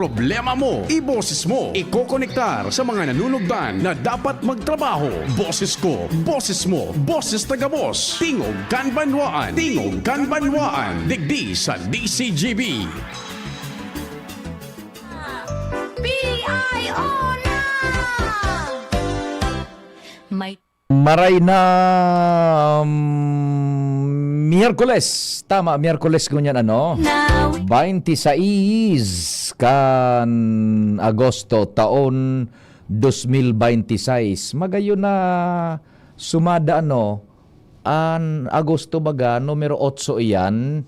Problema mo, iboses mo, ikokonektar sa mga nanunugdan na dapat magtrabaho. Boses ko, boses mo, boses taga-boss. Tingog Kanbanwaan, Tingog Kanbanwaan. Digdi sa DCGB. PIO na! May Maray na Miyerkules. Tama, Miyerkules kunyan ano? now 26 kan Agosto taon 2026. Magayon na sumada ano an Agosto baga numero 8 iyan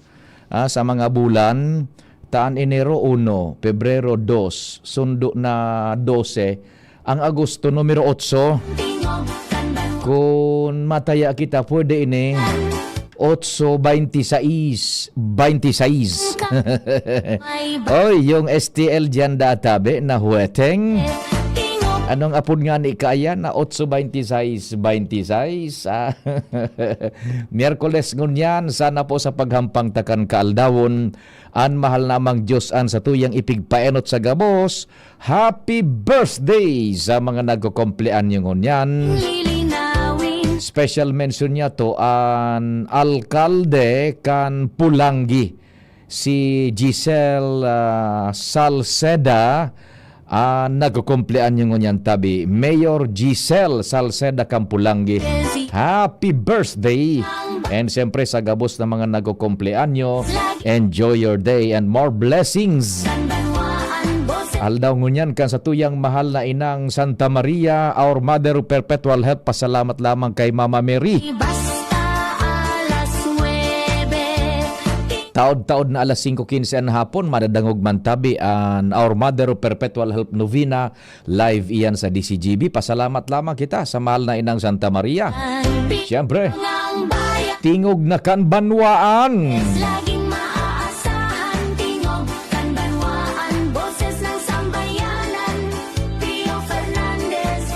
sa mga bulan. Taan Enero 1, Pebrero 2, sundo na 12. Ang Agosto numero 8. tingog kanban Kung mataya kita, pwede ini 8:26. 26. may Oy, yung STL dyan databe na huweteng. tingog Anong apod nga ni kaya na 8:26. 26. Miyerkules ngunyan, sana po sa paghampang takan kaaldawon. An mahal namang Diyos an sa tuyang ipigpaenot sa gabos. Happy birthday sa mga nagkukumplean yung ngunyan. lilinawin Special mention niya to an alkalde kan Pulangi, si Giselle Salceda. Nagkukumplean yung ngunyan tabi. Mayor Giselle Salceda Campulangi. Happy birthday! And siyempre sa gabos ng mga nagkukumplean nyo, enjoy your day and more blessings! kanbanwaan boses Aldaw ngunyan kan sa tuyang mahal na inang Santa Maria, our Mother of Perpetual Help. Pasalamat lamang kay Mama Mary. basta alas 9 Taod-taod na alas 5:15 ang hapon, madadangog man tabi ang Our Mother of Perpetual Help Novena. Live iyan sa DCGB. Pasalamat lamang kita sa mahal na inang Santa Maria. Siyempre, ang bayan tingog na kanbanwaan. laging maaasahan tingog kanbanwaan boses ng sambayanan Pio Fernandez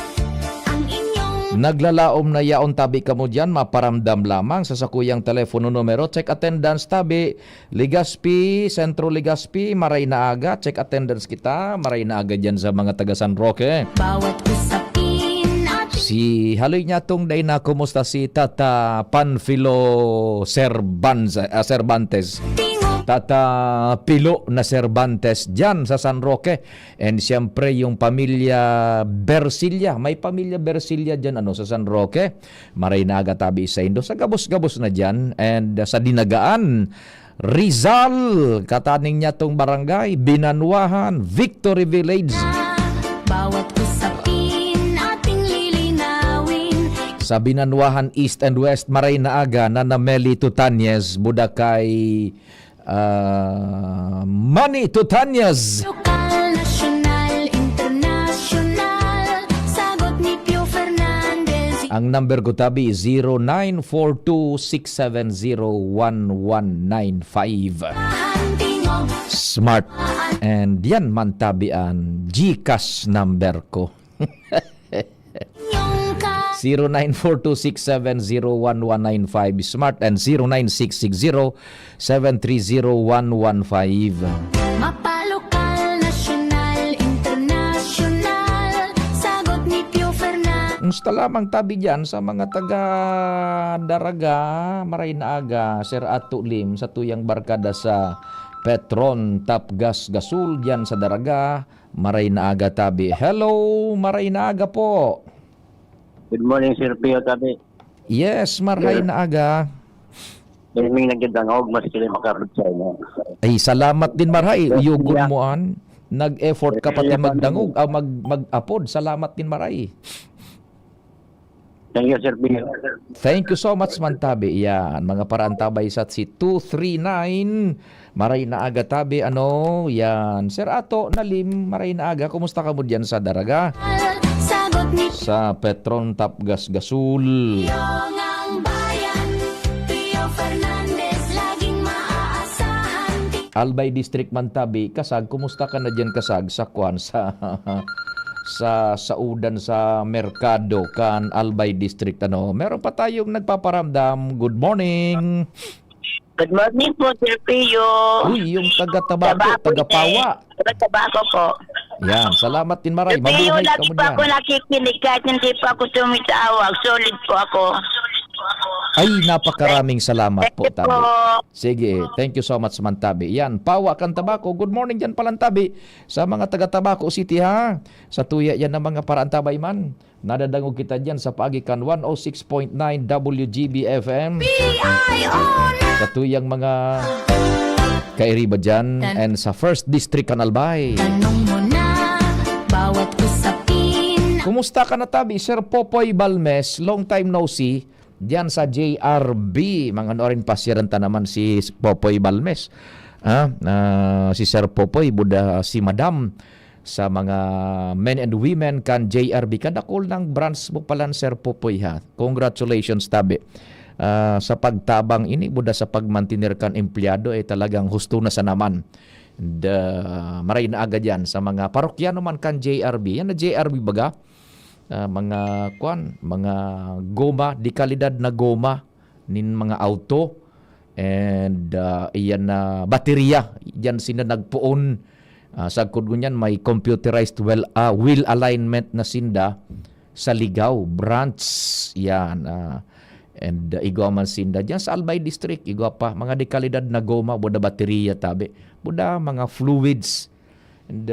ang inyong Naglalaom na yaon tabi ka mo dyan, maparamdam lamang sa sakuyang telepono numero. Check attendance tabi, Legazpi, Centro Legazpi, Maray na Aga. Check attendance kita, Maray na Aga dyan sa mga taga San Roque. bawat usapin at Si haloy niya tong day na kumusta si Tata Panfilo Cervantes. tingog Tata Pilo na Cervantes dyan sa San Roque. And siyempre yung pamilya Bersilla. May pamilya Bersilla dyan ano, sa San Roque. Maray na Aga tabi sa Indo. Sa gabos-gabos na dyan. And sa Dinagaan, Rizal. Kataning niya tong barangay. Binanwahan, Victory Village. bawat usapin ating lilinawin Sa Binanwahan East and West, Maray na Aga, Nanameli Tutanyez, Budakay, Manny Tutanyez. lokal, nasyonal, internasyonal sagot ni Pio Fernandez Ang number ko tabi 0942-670-1195. tingog Smart. And yan man tabian, GCash number ko. inyong ka 0942-670-1195 Smart and 09660730-115. mapalokal, nasyonal, internasyonal sagot ni Pio Fernandez Musta lamang tabi dyan sa mga taga Daraga, Maray na Aga, Sir Ato Lim, sa tuyang barkada sa Petron, Tapgas, Gasul, dyan sa Daraga, Maray na Aga tabi. Hello, Maray na Aga po. Good morning, Sir Pio Tabi. Yes, Maray na Aga. Daming nagdangog, mas kili makarod sa inyo. Ay, salamat din Maray. Uyugon mo an. Nag-effort ka pati magdangog, mag-upod. Salamat din Maray. Thank you, Sir Pio. Thank you so much man tabi. Yan, mga paraan tabay sa si 239. Maray na Aga tabi. Ano? Yan. Sir Ato, Nalim, Maray na Aga. Kumusta ka mo dyan sa Daraga? sagot ni Sa Petron, Tapgas, Gasul. Pio ang bayan Pio Fernandez laging maaasahan Albay District man tabi. Kasag, kumusta ka na dyan kasag sa Kwan? Sa saudan sa merkado kan Albay District ano. Meron pa tayong nagpaparamdam. Good morning. Good morning po, Sir Pio. Uy, yung taga-Tabako, taga-Pawa. Taga-Tabako po. Yan, salamat din Maray. Sir Pio, Mabuhay ka lagi mo pa ako dyan. nakikinig kahit hindi pa ako tumitawag. Solid po ako. Ay, napakaraming salamat po, Thank you Tabi. po. Sige, thank you so much, man, Tabi. Yan, Pawa kang Tabako. Good morning dyan palang, Tabi. Sa mga taga-Tabako City, ha? Sa tuya yan ng mga paraan tabay man. Nadadangog kita dyan sa Pagikan 106.9 WGB FM. Sa tuyang mga kairiba dyan. And sa First District Canalbay. Tanong mo na, bawat usapin. Kumusta ka na, Tabi? Sir Popoy Balmes, long time no see. Diyan sa JRB, mga noorin pasiranta naman si Popoy Balmes. Si Sir Popoy, buda si Madam sa mga men and women kan JRB. Kadakol ng branch mo pala, Sir Popoy, ha. Congratulations, Tabi. Sa pagtabang ini, buda sa pagmantinir kan empleyado, talagang husto na sa naman. Maray na agad yan sa mga parokyano man kan JRB. Yan na JRB baga. Mga goma, di kalidad na goma nin mga auto and iyan na baterya diyan sina nagpuon sa kod ngunyan may computerized wheel alignment na sinda sa Ligaw branch yan and igwa man sinda diyan sa Albay district igwa pa mga di kalidad na goma buda baterya tabi buda mga fluids and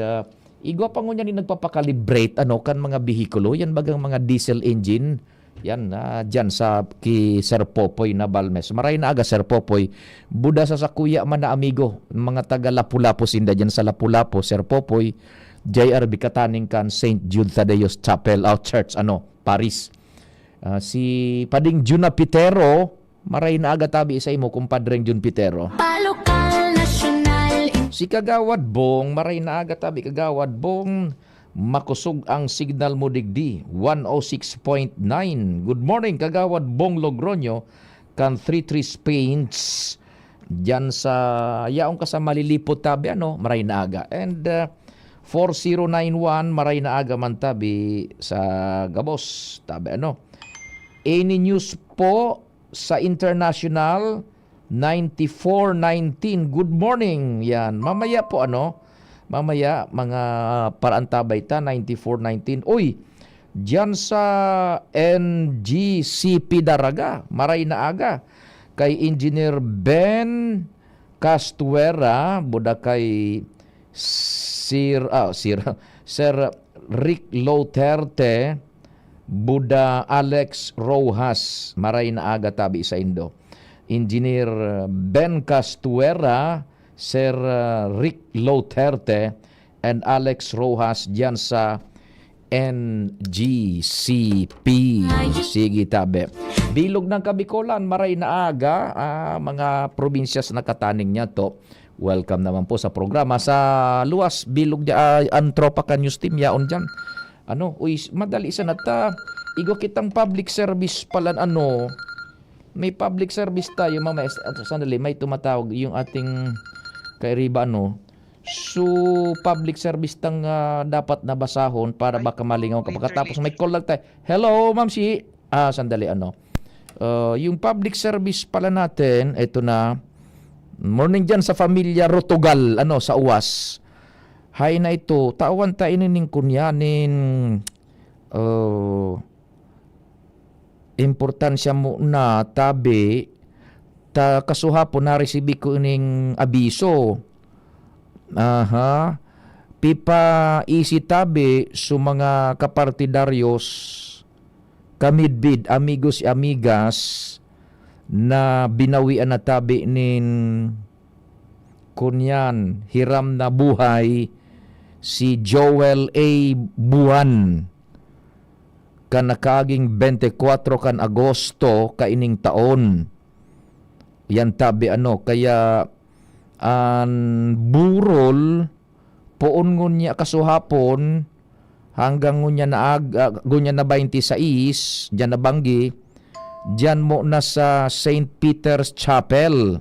igwa pa ngunyan ni nagpapakalibrate kan mga bihikulo yan bagang mga diesel engine yan dyan sa ki Sir Popoy na Balmes. Maray na aga Sir Popoy buda sa sakuya man na amigo mga taga Lapu-Lapu sinda dyan sa Lapu-Lapu Sir Popoy JRB kataning kan St. Jude Thaddeus Chapel Church Paris. Si Pading Junapitero maray na aga tabi sa imo kumpadreng Junapitero. Palokal, nasyonal, Si Kagawad Bong, maray na aga tabi Kagawad Bong, makusog ang signal mo digdi, 106.9. Good morning Kagawad Bong Logroño, kan 33 Spains, dyan sa, yaong ka sa malilipot tabi, maray na aga. And 4091, maray na aga man tabi sa Gabos, tabi Any news po sa international, 9419. Good morning. Yan. Mamaya po mamaya mga parantabay ta 9419. Uy, diyan sa NGCP Daraga, maray na aga kay Engineer Ben Castuera, buda kay Sir Rick Loterte, buda Alex Rojas, maray na aga tabi sa Indo. Engineer Ben Castuera, Sir Rick Loterte, and Alex Rojas dyan sa NGCP. Sige tabi. Bilog ng Kabikolan, maray na aga, mga probinsyas na kataning niya to. Welcome naman po sa programa. Sa luwas, bilog niya, Antropacan News Team, yaon dyan. Uy, madali isa na ta. Igo kitang public service pala, may public service tayo, mamaya, sandali, may tumatawag yung ating kairiba, So, public service tang dapat nabasahon para baka malingaw ka. Pagkatapos may call lang tayo. Hello, Ma'am Si. Sandali, yung public service pala natin, ito na, morning dyan sa Familia Rotogal, sa UWAS. Hay na ito, tawan tayo nining kunyanin, importansya mo na tabi kasuhapo na resibi ko ining abiso pipa isi tabi su mga kapartidaryos kamidbid amigos amigas na binawian na tabi nin kunyan hiram na buhay si Joel A. Buwan kanakaging 24 kan Agosto kaining taon. Yan tabi kaya an burol poon ngunya kasuhapon hanggang ngunya na gunya na 26 diyan na banggi diyan mo na sa St. Peter's Chapel.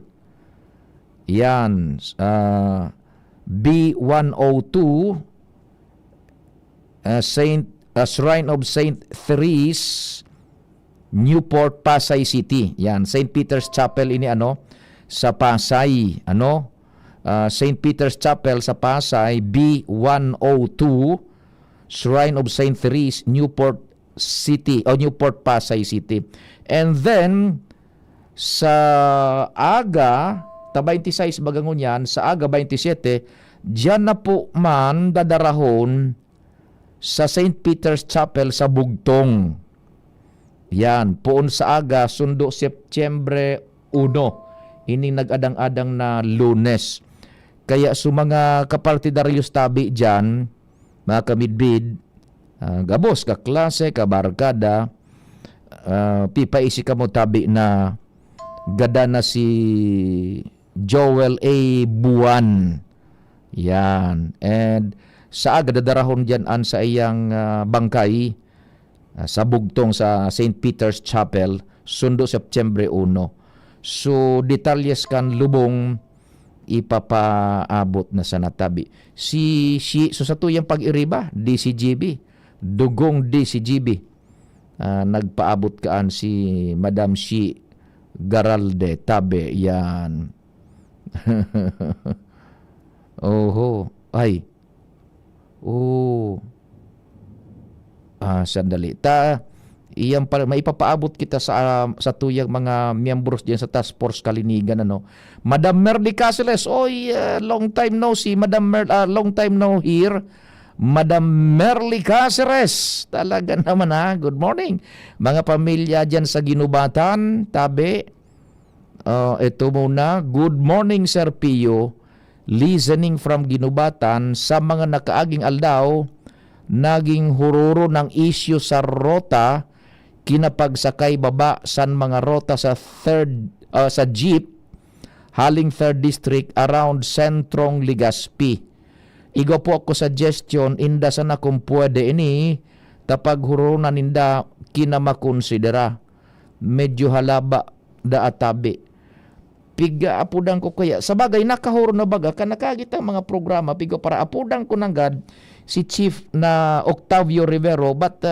Yan B102 Shrine of St. Therese, Newport, Pasay City. Yan, St. Peter's Chapel ini sa Pasay, St. Peter's Chapel sa Pasay, B102, Shrine of St. Therese, Newport City o Newport, Pasay City. And then sa aga 26 bagangon yan, sa aga 27, diyan na po man dadarahon sa St. Peter's Chapel sa Bugtong. Yan, poon sa aga, sundo Setyembre 1, ining nag-adang-adang na Lunes. Kaya sa mga kapartidaryos tabi dyan, mga kamidbid, gabos, kaklase, kabarkada, pipaisi ka mo tabi na gada na si Joel A. Buwan. Yan. And sa aga dadarahon dyan an sa iyang bangkay sa Bugtong sa St. Peter's Chapel, sundo Setyembre 1. So, detalyes kan lubong ipapaabot na sa natabi. So sa tuyang pag-iriba, DCGB, dugong DCGB, nagpaabot kaan si Madam Shi Garalde Tabe. Yan. Oho. Ay. Oh. Sandali. Iyang maipapaabot kita sa tuyang mga miyembros diyan sa Task Force Kalinigan, Madam Merly Caceres, long time no see, long time no hear. Madam Merly Caceres, talaga naman good morning. Mga pamilya diyan sa Ginubatan, Tabe. Ito muna, good morning Sir Pio, listening from Ginubatan. Sa mga nakaaging aldaw, naging hururo ng issue sa rota kinapagsakay baba san mga rota sa sa jeep haling 3rd district around Sentrong Legazpi. Igo po ako suggestion inda sana kung pwede ini tapag hururo na ninda kinamakonsidera medyo halaba da atabi piga apudang ko kaya sa bagay nakahuro na baga kanakagit ang mga programa pigo para apudang ko nanggad si Chief na Octavio Rivero, but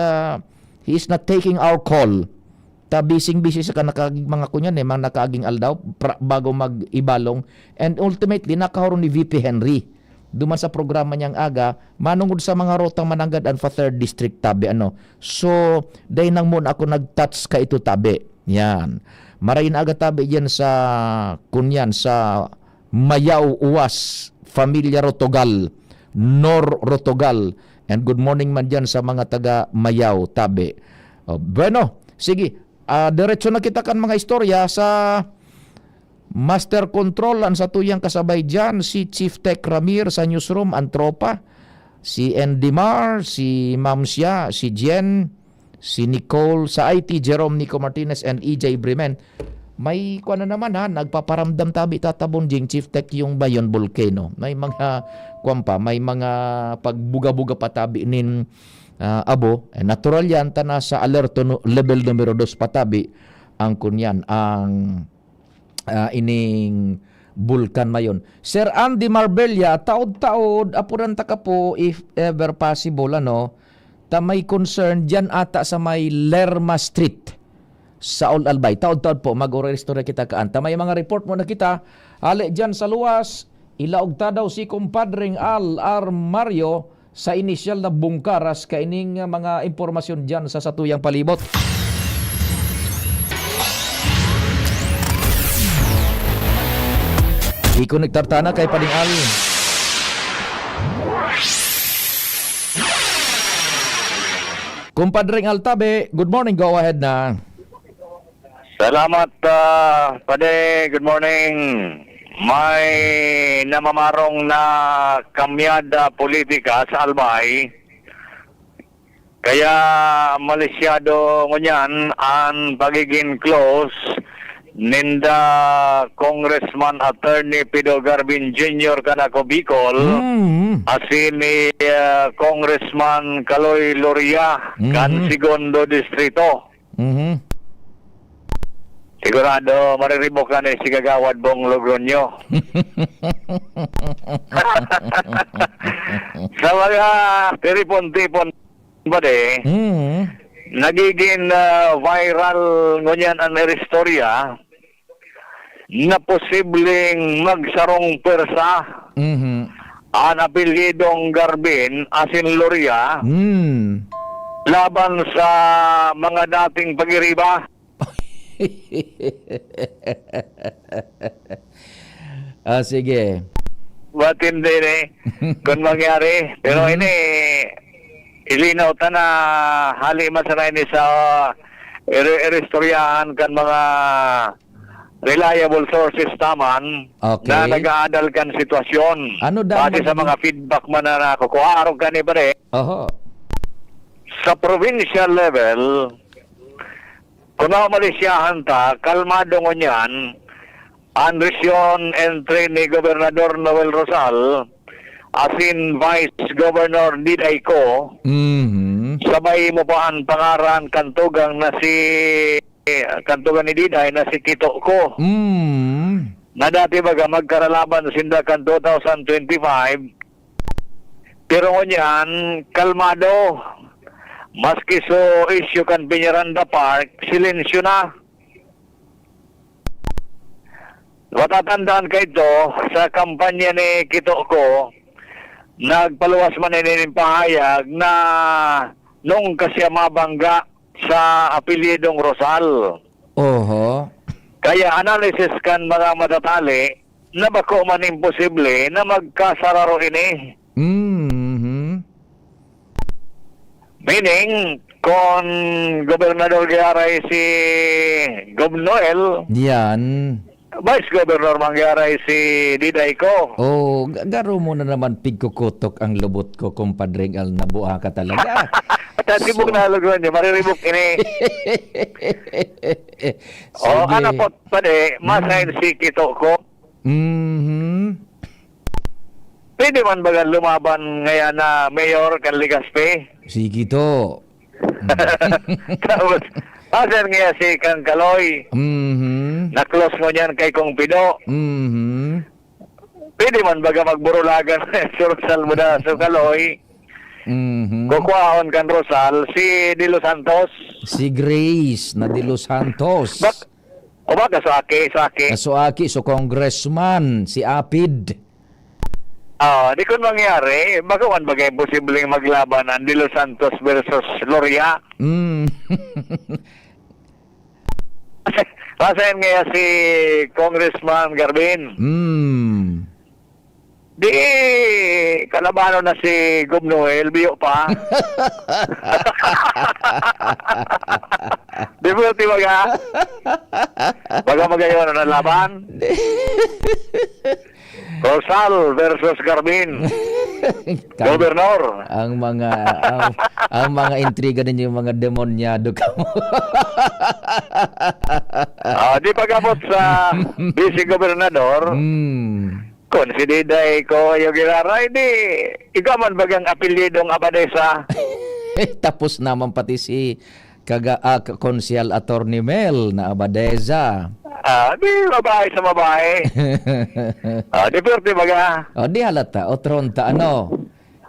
he is not taking our call. Bising-busy sa kanakaging mga kunyan, mga nakaaging aldaw bago mag-ibalong. And ultimately, nakaharon ni VP Henry. Duman sa programa niyang aga, manungod sa mga rotang mananggad fa 3rd District Tabi. So, dahil nang muna ako nag-touch ka ito Tabi. Yan. Marayin aga Tabi yan sa kunyan, sa Mayaw Uwas, Familia Rotogal, Nor Rotogal. And good morning man dyan sa mga taga Mayaw, Tabe. Bueno, sige. Diretso na kita kan mga istorya sa Master Control ang sa tuyang kasabay dyan. Si Chief Tech Ramir sa newsroom, ang tropa. Si Andy Mar, si Ma'am Sia, si Jen, si Nicole. Sa IT, Jerome Nico Martinez and EJ Bremen. May kuha na naman nagpaparamdam Tabi tatabon jing Chief Tech yung Bayon Volcano. May mga may mga pagbuga-buga pa Tabi nin abo. Natural yan ta na sa alerto level numero 2 patabi ang kunyan ang ining bulkan mayon. Sir Andy Marbella, taod-taod apuran ta ka po if ever possible ta may concern diyan ata sa may Lerma Street sa Old Albay. Taod-taod po, mag-orestorya kita kaanta. May mga report mo na kita. Ali dyan sa luwas, ilaog ta daw si kumpadring Al Mario sa inisyal na bungkaras kaining mga impormasyon dyan sa satuyang palibot. I-connectar ta na kay Pading Al. Kumpadring Al Tabe, good morning. Go ahead na. Salamat, Pade. Good morning. May namamarong na kamyada politika sa Albay. Kaya malisyado ngunyan ang pagiging close ninda Congressman Attorney Pido Garbin Jr. Kanako Bicol asin ni Congressman Kaloy Loria kan Segundo Distrito. Sigurado mariribok ka na si Kagawad Bong Logronyo. Sa mga tiripon-tipon ba nagiging viral ngunyan ang istorya na posibleng magsarong pwersa Mhm. ang apelyidong Garbin asin Loria Hmm. laban sa mga dating pag-iriba. Sige. Ba't hindi kung mangyari. Pero ini, ilinaw ta na hali masanay ni sa irestoryahan kan mga reliable sources taman Okay. na nag-aadal kan sitwasyon. Ano daw Base sa mga feedback man na nakukuha, araw ka ni pare, Oho. sa provincial level, kung malisyahan ta, kalmado ngo niyan, ang resyon entry ni Gobernador Noel Rosal, asin Vice Governor Diday Ko, Mhm. sabay mo pa ang pangaran kantugang na si kantugan ni Diday na si Kito Ko. Mm. Na dati baga magkaralaban sinda kan 2025, pero ngunyan, kalmado. Maski so issue kan Peñaranda Park, silensyo na. Matatandaan ka ito, sa kampanya ni Kito Ko, nagpaluwas man ng pahayag na nung kasi mabangga sa apelyidong Rosal. Oho. Kaya analysis kan mga matatali na bako man imposible na magkasararo ini. Mhm. Meaning, kung Gobernador Giaray si Gob Noel, Yan. Vice Governor Mangyaray si Diday Ko. Oh, garo mo na naman pigkukutok ang lubot ko, kumpadre, al nabuha ka talaga. At tibok na luguan niya, mariribok ini. O, Sige. anapot pa de, masahin si Kito Ko. Mhm. Pwede man baga lumaban ngayon na Mayor kan Ligaspe? Sige to. Tapos, asan nga si Kang Kaloy? Mhm. Na-close mo niyan kay Kong Pido. Mhm. Pwede man baga magburulagan sa Rosal mo na sa Kaloy. Mhm. Kukuhaon kan Rosal si De Los Santos. Si Grace na de Los Santos. O baka sa aki. So aki, so congressman, si Apid. Di kun mangyari, bagawan bagay posibleng maglaban ang De Los Santos versus Loria. Mm. Pasayan nga si Congressman Garbin. Mm. Di, kalabano na si Gob Noel, biyo pa. Di mo ti baga? Baga magayon na laban? Rosal versus Garbin. Gobernador. ang mga intriga ninyo, yung mga demonyado ka mo. Di pagabot sa vice gobernador, kung si Diday Ko yung giraray, di ikaw man bagang apelyidong Abadesa. Tapos naman pati si Konsyal Attorney Mel na Abadeza. Di babae sa babae. Di pwerte baga. O di halata, o tronta, ano,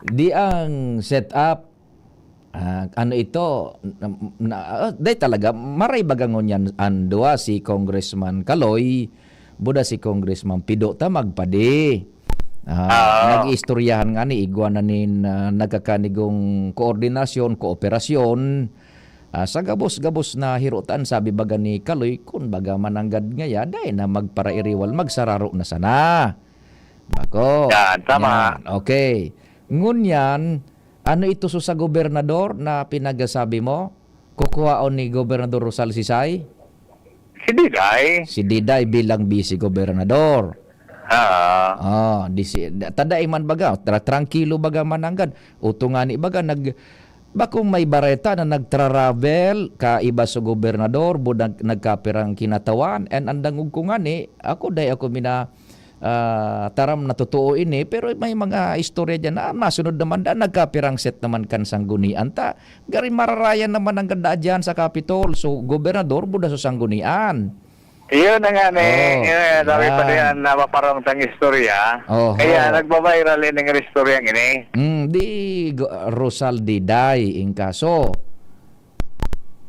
di ang setup, ano ito, di talaga, maray bagangon yan, andua si Congressman Kaloy, buda si Congressman Pido ta magpadi. Nag-istoryahan nga ni igwa na nin nagkakanigong koordinasyon, kooperasyon, sa gabos-gabos na hirutan, sabi baga ni Kaloy, kung baga mananggad ngaya, dahil na magparairiwal, magsararo na sana. Bako. Yan, tama. Yan, okay. Ngunyan, ano ito sa gobernador na pinagasabi mo? Kukuhaon ni Gobernador Rosal Sisay? Si Diday. Si Diday bilang vice gobernador. Taday man baga, tranquilo baga mananggad. Utungani baga bakong may bareta na nagtravel ka iba sa gobernador budang nagkapirang kinatawan and andangog ko nga ni ako taram na totoo ini pero may mga istorya dyan na masunod naman nagkapirang set naman kan sanggunian ta gari mararayan naman ang ganda dyan sa Capitol so gobernador buda sa sanggunian. Iyon na nga dami yan. pa diyan na maparang tang istorya. Kaya nagbabiral ng istoryang ini. Di Rosal Diday in kaso.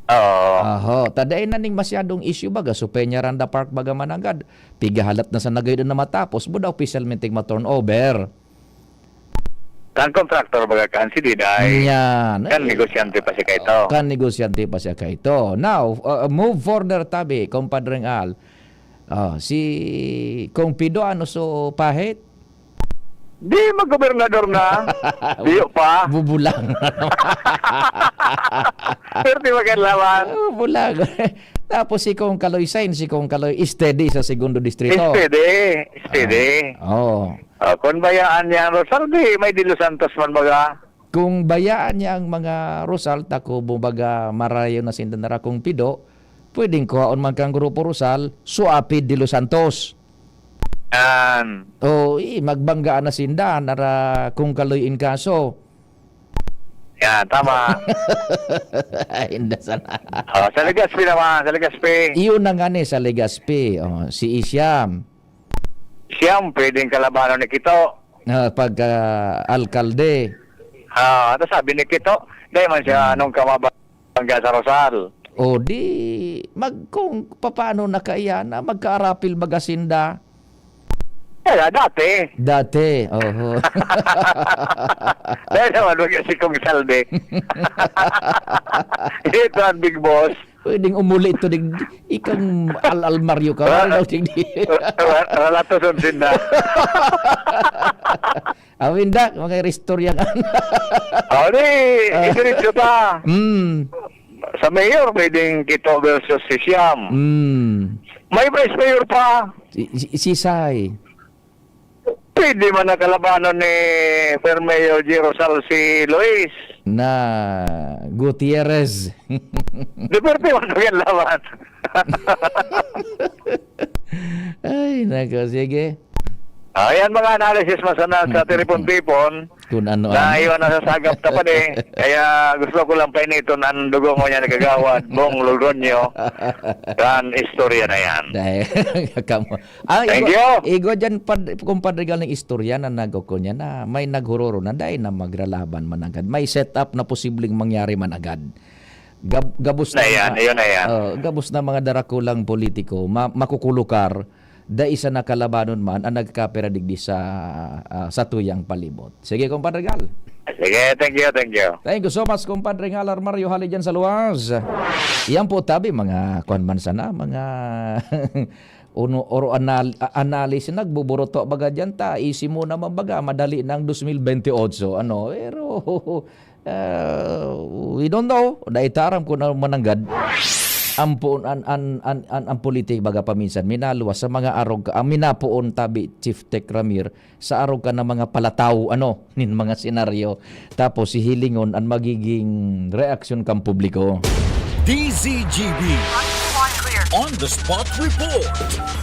Oo. Aho, taday na ning masyadong issue baga so Peñaranda Park baga managad. Pigahalat na sa nagayon na matapos buda official mintig ma-turnover. Kan kontraktor baga kan si Diday. Yan. Kan negosyante pa si Kaito. Kan negosyante pa siya kaito. Now, move further tabi, kumpadreng Al. Si Kung Pido ano so pahit? Di mag-gobernador na. Diyo pa. Bubulang. Pero di magkalaman. Bubulang. Tapos si Kung Kaloy Sain, si Kung Kaloy steady sa segundo distrito. Steady. Oh. Kung bayaan niya ang Rosal, di may Dilo Santos man baga. Kung bayaan niya ang mga Rosal, tako bumaga marayo na sindanara Kung Pido, pwedeng kuhaon man kang Grupo Rosal, suapid de Los Santos. Yan. O, magbanggaan na sindan, nara Kung Kaloy in kaso. Yan, tama. Hindi sana. Sa Legazpi naman, sa Legazpi. Iyon na nga ni sa Legazpi, si Isyam. Siyam, pwedeng kalabanan ni Kito. Pag alkalde. Ito sabi ni Kito, dahil man siya anong kamabangga sa Rosal. O di, kung paano nakaiya na magkaarapil magasinda. Dati. Dati, oho. Dahil naman, wag si Kong Salde. Ito ang big boss. Pwedeng umuli ito, ikang al Mario ka. Wala to sunsin na. Awinda, mag-restore yan. Ito pa. Sa mayor, pwedeng Kito versus si Siam. May vice mayor pa. Si Sai. Pwede man nakalabanan ni Fair Mayor G. Rosal si Luis. Na Gutierrez. Di pwede man yung laban. Ay, nako, sige. Ayan mga analysis masana sa Tiripon-Tipon. Kung ano. Na iwan na sa sagap na pa Kaya gusto ko lang painiton ang dugo mo niya nagagawad. Bong Logroño. Kan istorya na yan. Dahil, Thank you. Igo dyan, kumpadrigal ng istorya na nagoko niya na may naghuroro na dahil na magralaban man agad. May setup na posibleng mangyari man agad. Gabos na yan, yun na yan. Gabos na mga darakulang politiko, makukulukar, da isa na kalabanon man ang nagkaperadigdi sa tuyang palibot. Sige, Compadre Gal. Sige, thank you. Thank you so much, Compadre Gal Armario Hali dyan sa luwas. Yan po tabi, mga kuanman sana, mga analysis nagbuburoto baga dyan ta, isi mo naman baga, madali ng 2028. Pero we don't know. Daitaram ko na mananggad. Ang politik baga paminsan minaluwas sa mga arog minapoon tabi Chief Tech Ramir sa arog ka ng mga palataw nin mga senaryo tapos si hilingon ang magiging reaksyon kang publiko. DZGB On the Spot Report.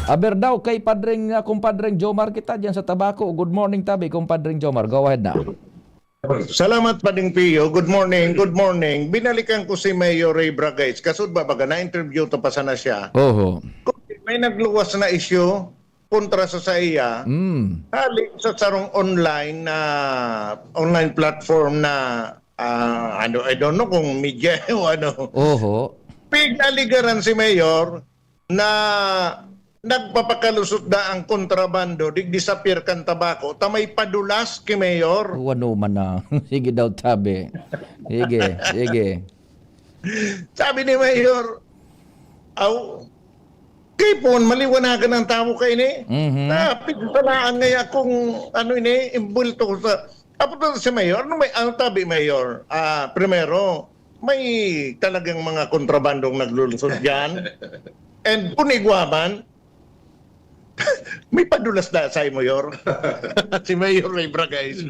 Aber daw kay kumpadreng Jomar kita diyan sa Tabaco. Good morning tabi kumpadreng Jomar. Go ahead na. Salamat Pading Pio. Good morning. Binalikan ko si Mayor Ray Bragais. Kasud ba baga na-interview to pa sana siya. Oho. May nagluwas na issue kontra sa iya. Hali sa sarong online platform na I don't know kung media o ano. Oho. Pinaligaran si Mayor na nagpapakalusot na ang kontrabando disappear kan tabako tamay padulas ki Mayor. Wano man na. Sige daw tabi. Sige. Sabi ni Mayor, kipon maliwanagan ang tao kay ni. Pigsalaan ngayon kung imbulto ko sa apo si Mayor, tabi Mayor. Primero, may talagang mga kontrabandong naglulusot diyan. And punigwaman, may padulas na sa Mayor. Si Mayor Ray Bragais.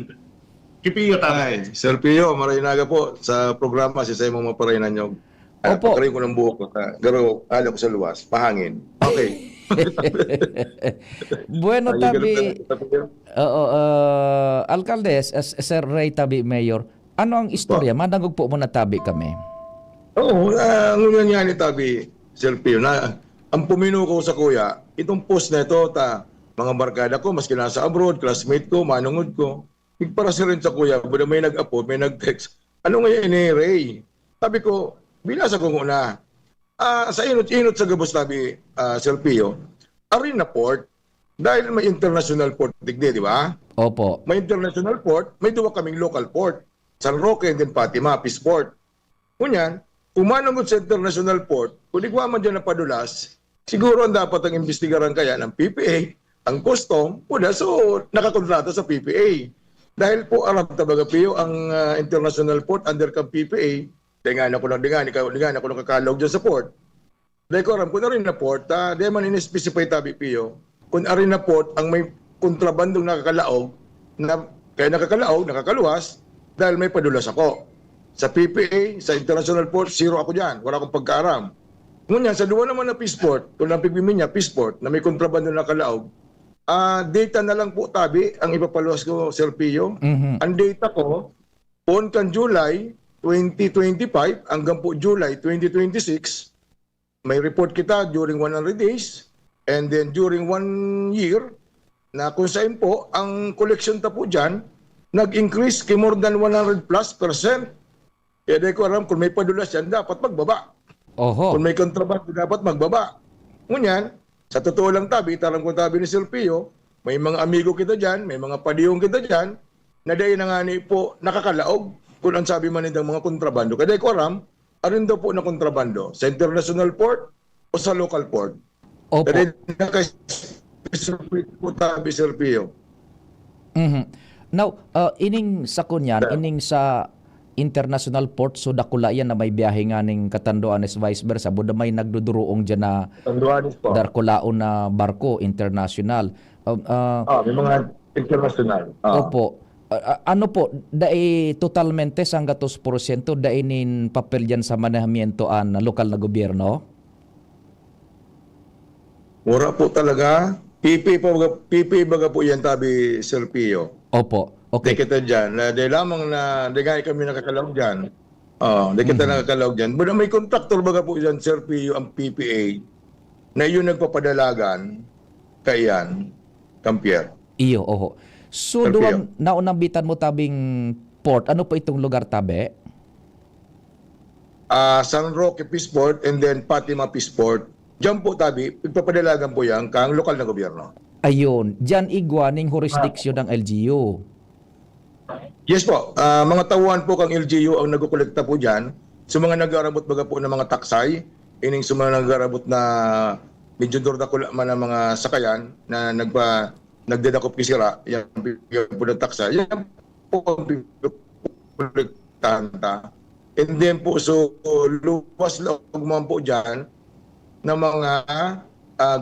Kipiyo Ay, Sir Pio, marinaga po sa programa si Simon Maparinan nyo. Opo. Pagkarin ko ng buhok ko. Garo, alok sa luwas. Pahangin. Okay. Bueno tabi. Alcaldes, Sir Ray tabi Mayor. Ano ang istorya? Manangog po muna tabi kami. Oo, ang nangyari tabi, Sir Pio, na ang pumino ko sa kuya, itong post na ito, mga barkada ko, maski nasa abroad, classmate ko, manungod ko, para si rin sa kuya, may nag-upload, may nag-text, ano ngayon ni Ray? Sabi ko, Binasa ko una. Sa inot-inot sa gabos tabi, Sir Pio, Arena Port, dahil may international port digdi, di ba? Opo. May international port, may duwa kaming local port. San Roque and then Fatima, Peace Port. Kunyan, umanong sa international port, kung di ko man dyan napadulas, siguro ang dapat ang imbestigaran kaya ng PPA, ang custom, puna, so nakakontrata sa PPA. Dahil po alam tabaga Pio, ang international port under kang PPA, dengan ako nakakalog dyan sa port. Dahil ko alam, kung na rin na port, di man in-specify tabi Pio, kung arin na port, ang may kontrabandong nakakalaog, kaya nakakalaog, nakakaluwas, dahil may padulas ako. Sa PPA, sa international port, zero ako dyan. Wala akong pagkaaram. Ngunyan, sa duwa naman na Peace Port, kung lang pigbimin niya, Peace Port, na may kontrabandong nakakalaog, data na lang po tabi ang ipapaluwas ko, Sir Pio. Ang data ko, on kan July 2025 hanggang po July 2026, may report kita during 100 days and then during 1 year na kung saan po ang collection ta po dyan nag-increase kay more than 100+%. Kaya di ko alam kung may padulas yan, dapat magbaba. Oho. Kung may kontrabando, dapat magbaba. Ngunyan, sa totoo lang tabi, tarang kong tabi ni Sir Pio, may mga amigo kita dyan, may mga padiyong kita dyan, na dahil na nga ni po nakakalaog kung ang sabi man nitang mga kontrabando. Kaya di ko alam, arin daw po na kontrabando? Sa international port o sa local port? Opo. Kaya po tabi, Sir Pio. Now, ining sa kunyan, ining sa international port, so dakula yan na may biyahe nga ning Katanduan is vice versa. Buda may nagduduroong dyan na Tanduanis po. darkulaon na barko, international. May mga international. Opo. Ano po, dai totalmente sang 2% dai nin papel dyan sa manahamiento an lokal na gobyerno? Mura po talaga. PP baga po yan tabi, Sir Pio. Opo. Okay. Okay. Di kita dyan. Di lamang na, di gaya kami nakakalaog dyan. Di kita nakakalaog dyan. But may contractor baga po dyan, Sir Pio, ang PPA, na yun nagpapadalagan kayan, Kampier. Iyo, oho. So, Sir duwang naunambitan mo tabing port, ano po itong lugar tabi? San Roque Peace Port and then Fatima Peace Port. Diyan po tabi, ippapadalagan po yan kang lokal na gobyerno. Ayun, dyan igwaning jurisdiction ng LGU. Yes po, mga tauhan po kang LGU ang nagkukolekta po dyan. Sa mga nag-aarabot baga po ng mga taksay, ining sa mga nag-aarabot na medyo dordakula man ng mga sakayan na nagdedakop kisira, yan po ng taksay. Yan po ang kolektahan ta. And then po, so luwas loob po dyan na mga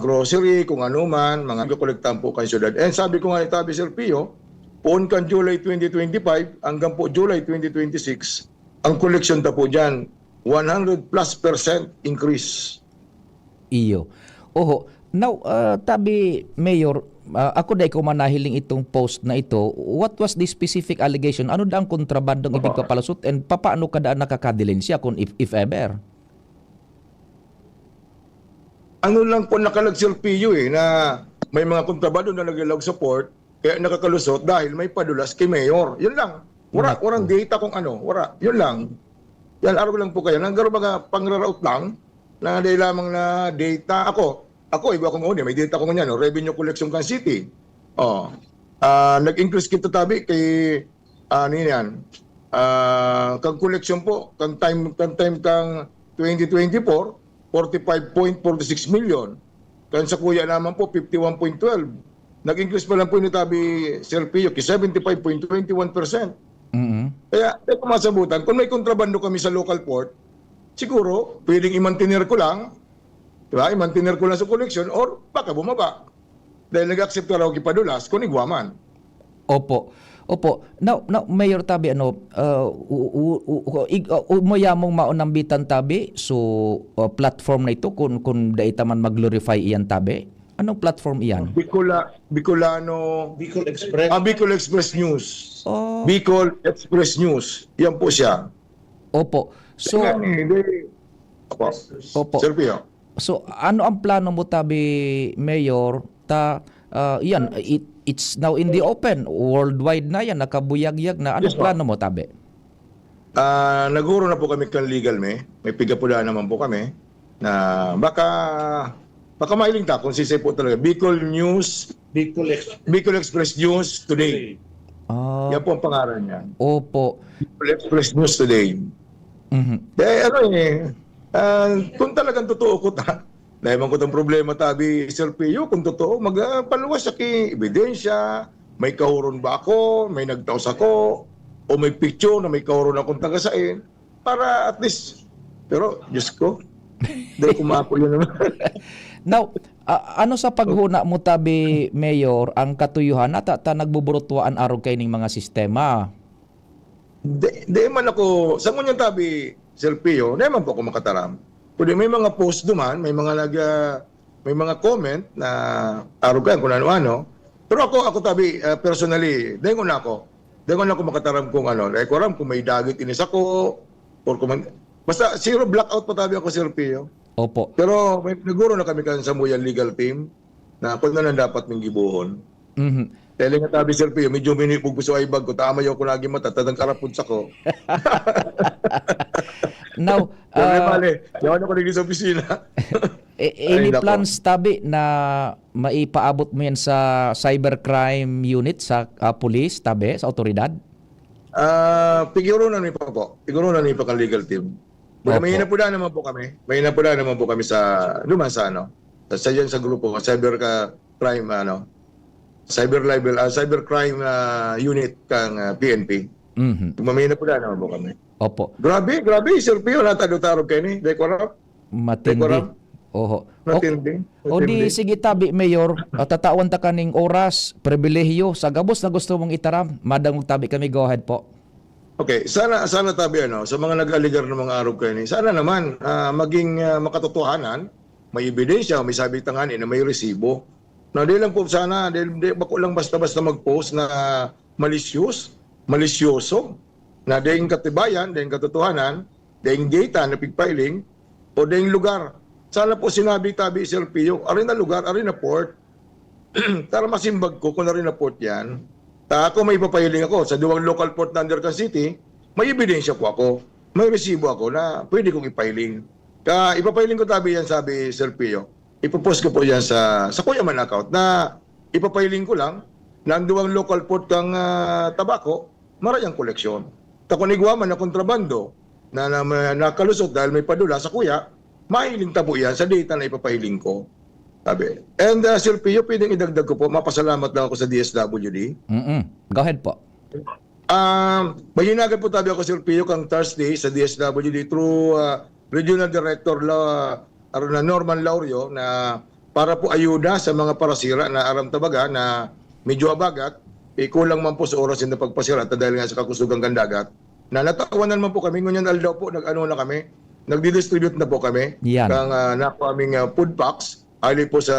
grocery, kung ano man, mga kolektahan po kay syudad. And sabi ko nga itabi, Sir Pio, poon kan July 2025 hanggang po July 2026, ang collection ta po dyan, 100+% increase. Iyo. Oho. Now, tabi, Mayor, ako dahil ko manahiling itong post na ito, what was the specific allegation? Ano daang kontrabandong ibig papalusot and paano ka daan nakakadilensya kung if ever? Ano lang po nakalag, Sir Pio, na may mga kontrabando na naglalog sa port, kaya nakakalusot dahil may padulas kay Mayor. Yun lang. Warang data kung ano. Wala. Yun lang. Yan, araw lang po kayo. Nanggaro mga pangraraut lang na dahil lamang na data. Ako, iba akong una. May data ko nga no? Revenue Collection Can City. Nag-increase kita tabi kay yan. Kang collection po, kang time kang 2024, 45.46 million. Kaya sa kuya naman po, 51.12. Nag-increase pa lang po ni tabi, Sir Pio, 75.21%. Kaya, kung masabutan, kung may kontrabando kami sa local port, siguro, pwedeng i-maintainer ko lang, diba? I-maintainer ko lang sa collection, or baka bumaba. Dahil nag-accept ka raw kipadulas, kung igwaman. Opo. Now Mayor tabi umayamong maunambitan tabi so platform na ito kung daita man mag-glorify iyan tabi. Anong platform iyan? Bicol Express. Bicol Express News. Oh. Bicol Express News. Yan po siya. Opo. So Opo. Sir Pio. So ano ang plano mo tabi, Mayor? Yan, it's now in the open. Worldwide na yan, nakabuyagyag na. Anong Yes, plano mo tabi? Naguro na po kami kan legal may pigapulaan naman po kami na baka mailing ta kung sisay po talaga. Bicol Express News Today. Ah, Yan po ang pangalan niya. opo. Bicol Express News Today. Mhm. Kung talagang totoo ko ta, dahil man ko itong problema tabi, Sir Pio, kung totoo, magpaluwas sa ebidensya, may kahuron ba ako, may nagtaos ako, o may picture na may kahuron akong tagasain, para at least, pero, Diyos ko, dahil kumako yun naman. Now, ano sa paghuna mo tabi, Mayor, ang katuyuhan at nagbuburutwaan arog kay ning mga sistema? Di man ako, sa ngunyan tabi, Sir Pio, di man po ako makataram. Kundi may mga post duman, may mga comment na arugan kung ano-ano. Pero ako tabi, personally, di ko na ako makataram kung ano. Di ko aram kung may dagit inis ako, or kung basta zero blackout pa tabi ako, Sir Pio. Opo. Pero may naguro na kami kan sa Muyan Legal Team na kung na dapat ming gibuhon. Mhm. Tele nga tabi, Sir Pio, medyo minipog ko sa ibag ko, tama yaw ko lagi mata, tatang karapod sa ko. Now, Mali, yawan ako naging sa opisina. any Ay, nako. plans tabi na maipaabot mo yan sa cybercrime unit sa police tabi, sa otoridad? Siguro na ni pa po. Siguro na ni pa kan legal team. Pero Opo. may inapuda naman po kami. May inapuda naman po kami sa luman sa ano. Sa yan sa grupo cybercrime cybercrime unit kang PNP. Mhm. May inapuda naman po kami. Opo. Grabe, Sir Pio, natado-tarog kayo ni. Dekorap. Matindi. Dekoram. Oho. Matindi. O di sige tabi, Mayor, tatawan ta kaning oras, pribilehiyo sa gabos na gusto mong itaram. Madang tabi kami, go ahead po. Okay, sana tabi sa mga nag-aligar ng mga arog kayo ni. Sana naman maging makatotohanan, may ebidensya, may sabit tanganin na may resibo. Na di lang po sana, di bako lang basta-basta mag-post na malisyoso, na daing katibayan, daing katotohanan, daing data na pigpiling, o daing lugar. Sana po sinabi tabi, Sir Pio, arin na lugar, arin na port, para masimbag ko kung arin na port yan. Ako may ipapiling ako sa duwang local port ng Andercan City, may ebidensya po ako, may resibo ako na pwede kong ipiling. Ipapiling ko tabi yan, sabi Sir Pio. Ipopost ko po yan sa Kuyaman account na ipapiling ko lang na ang duwang local port kang tabako, marayang koleksyon. Takunigwa man na kontrabando na nakalusot dahil may padula sa kuya, mahiling tabo yan sa data na ipapahiling ko. Sabi. And Sir Pio, pwedeng idagdag ko po, mapasalamat lang ako sa DSWD. Go ahead po. Mahinagan po tabi ako, Sir Pio, kang Thursday sa DSWD through Regional Director Norman Laurio na para po ayuda sa mga parasira na aram tabaga na medyo abagat, kulang man po sa oras yung pagpasira dahil nga sa kakusugang kandagat. Na natawanan man po kami, ngunyan aldaw po, nag-ano na kami, nagdi-distribute na po kami Yan. kang nakuha aming food packs, ali po sa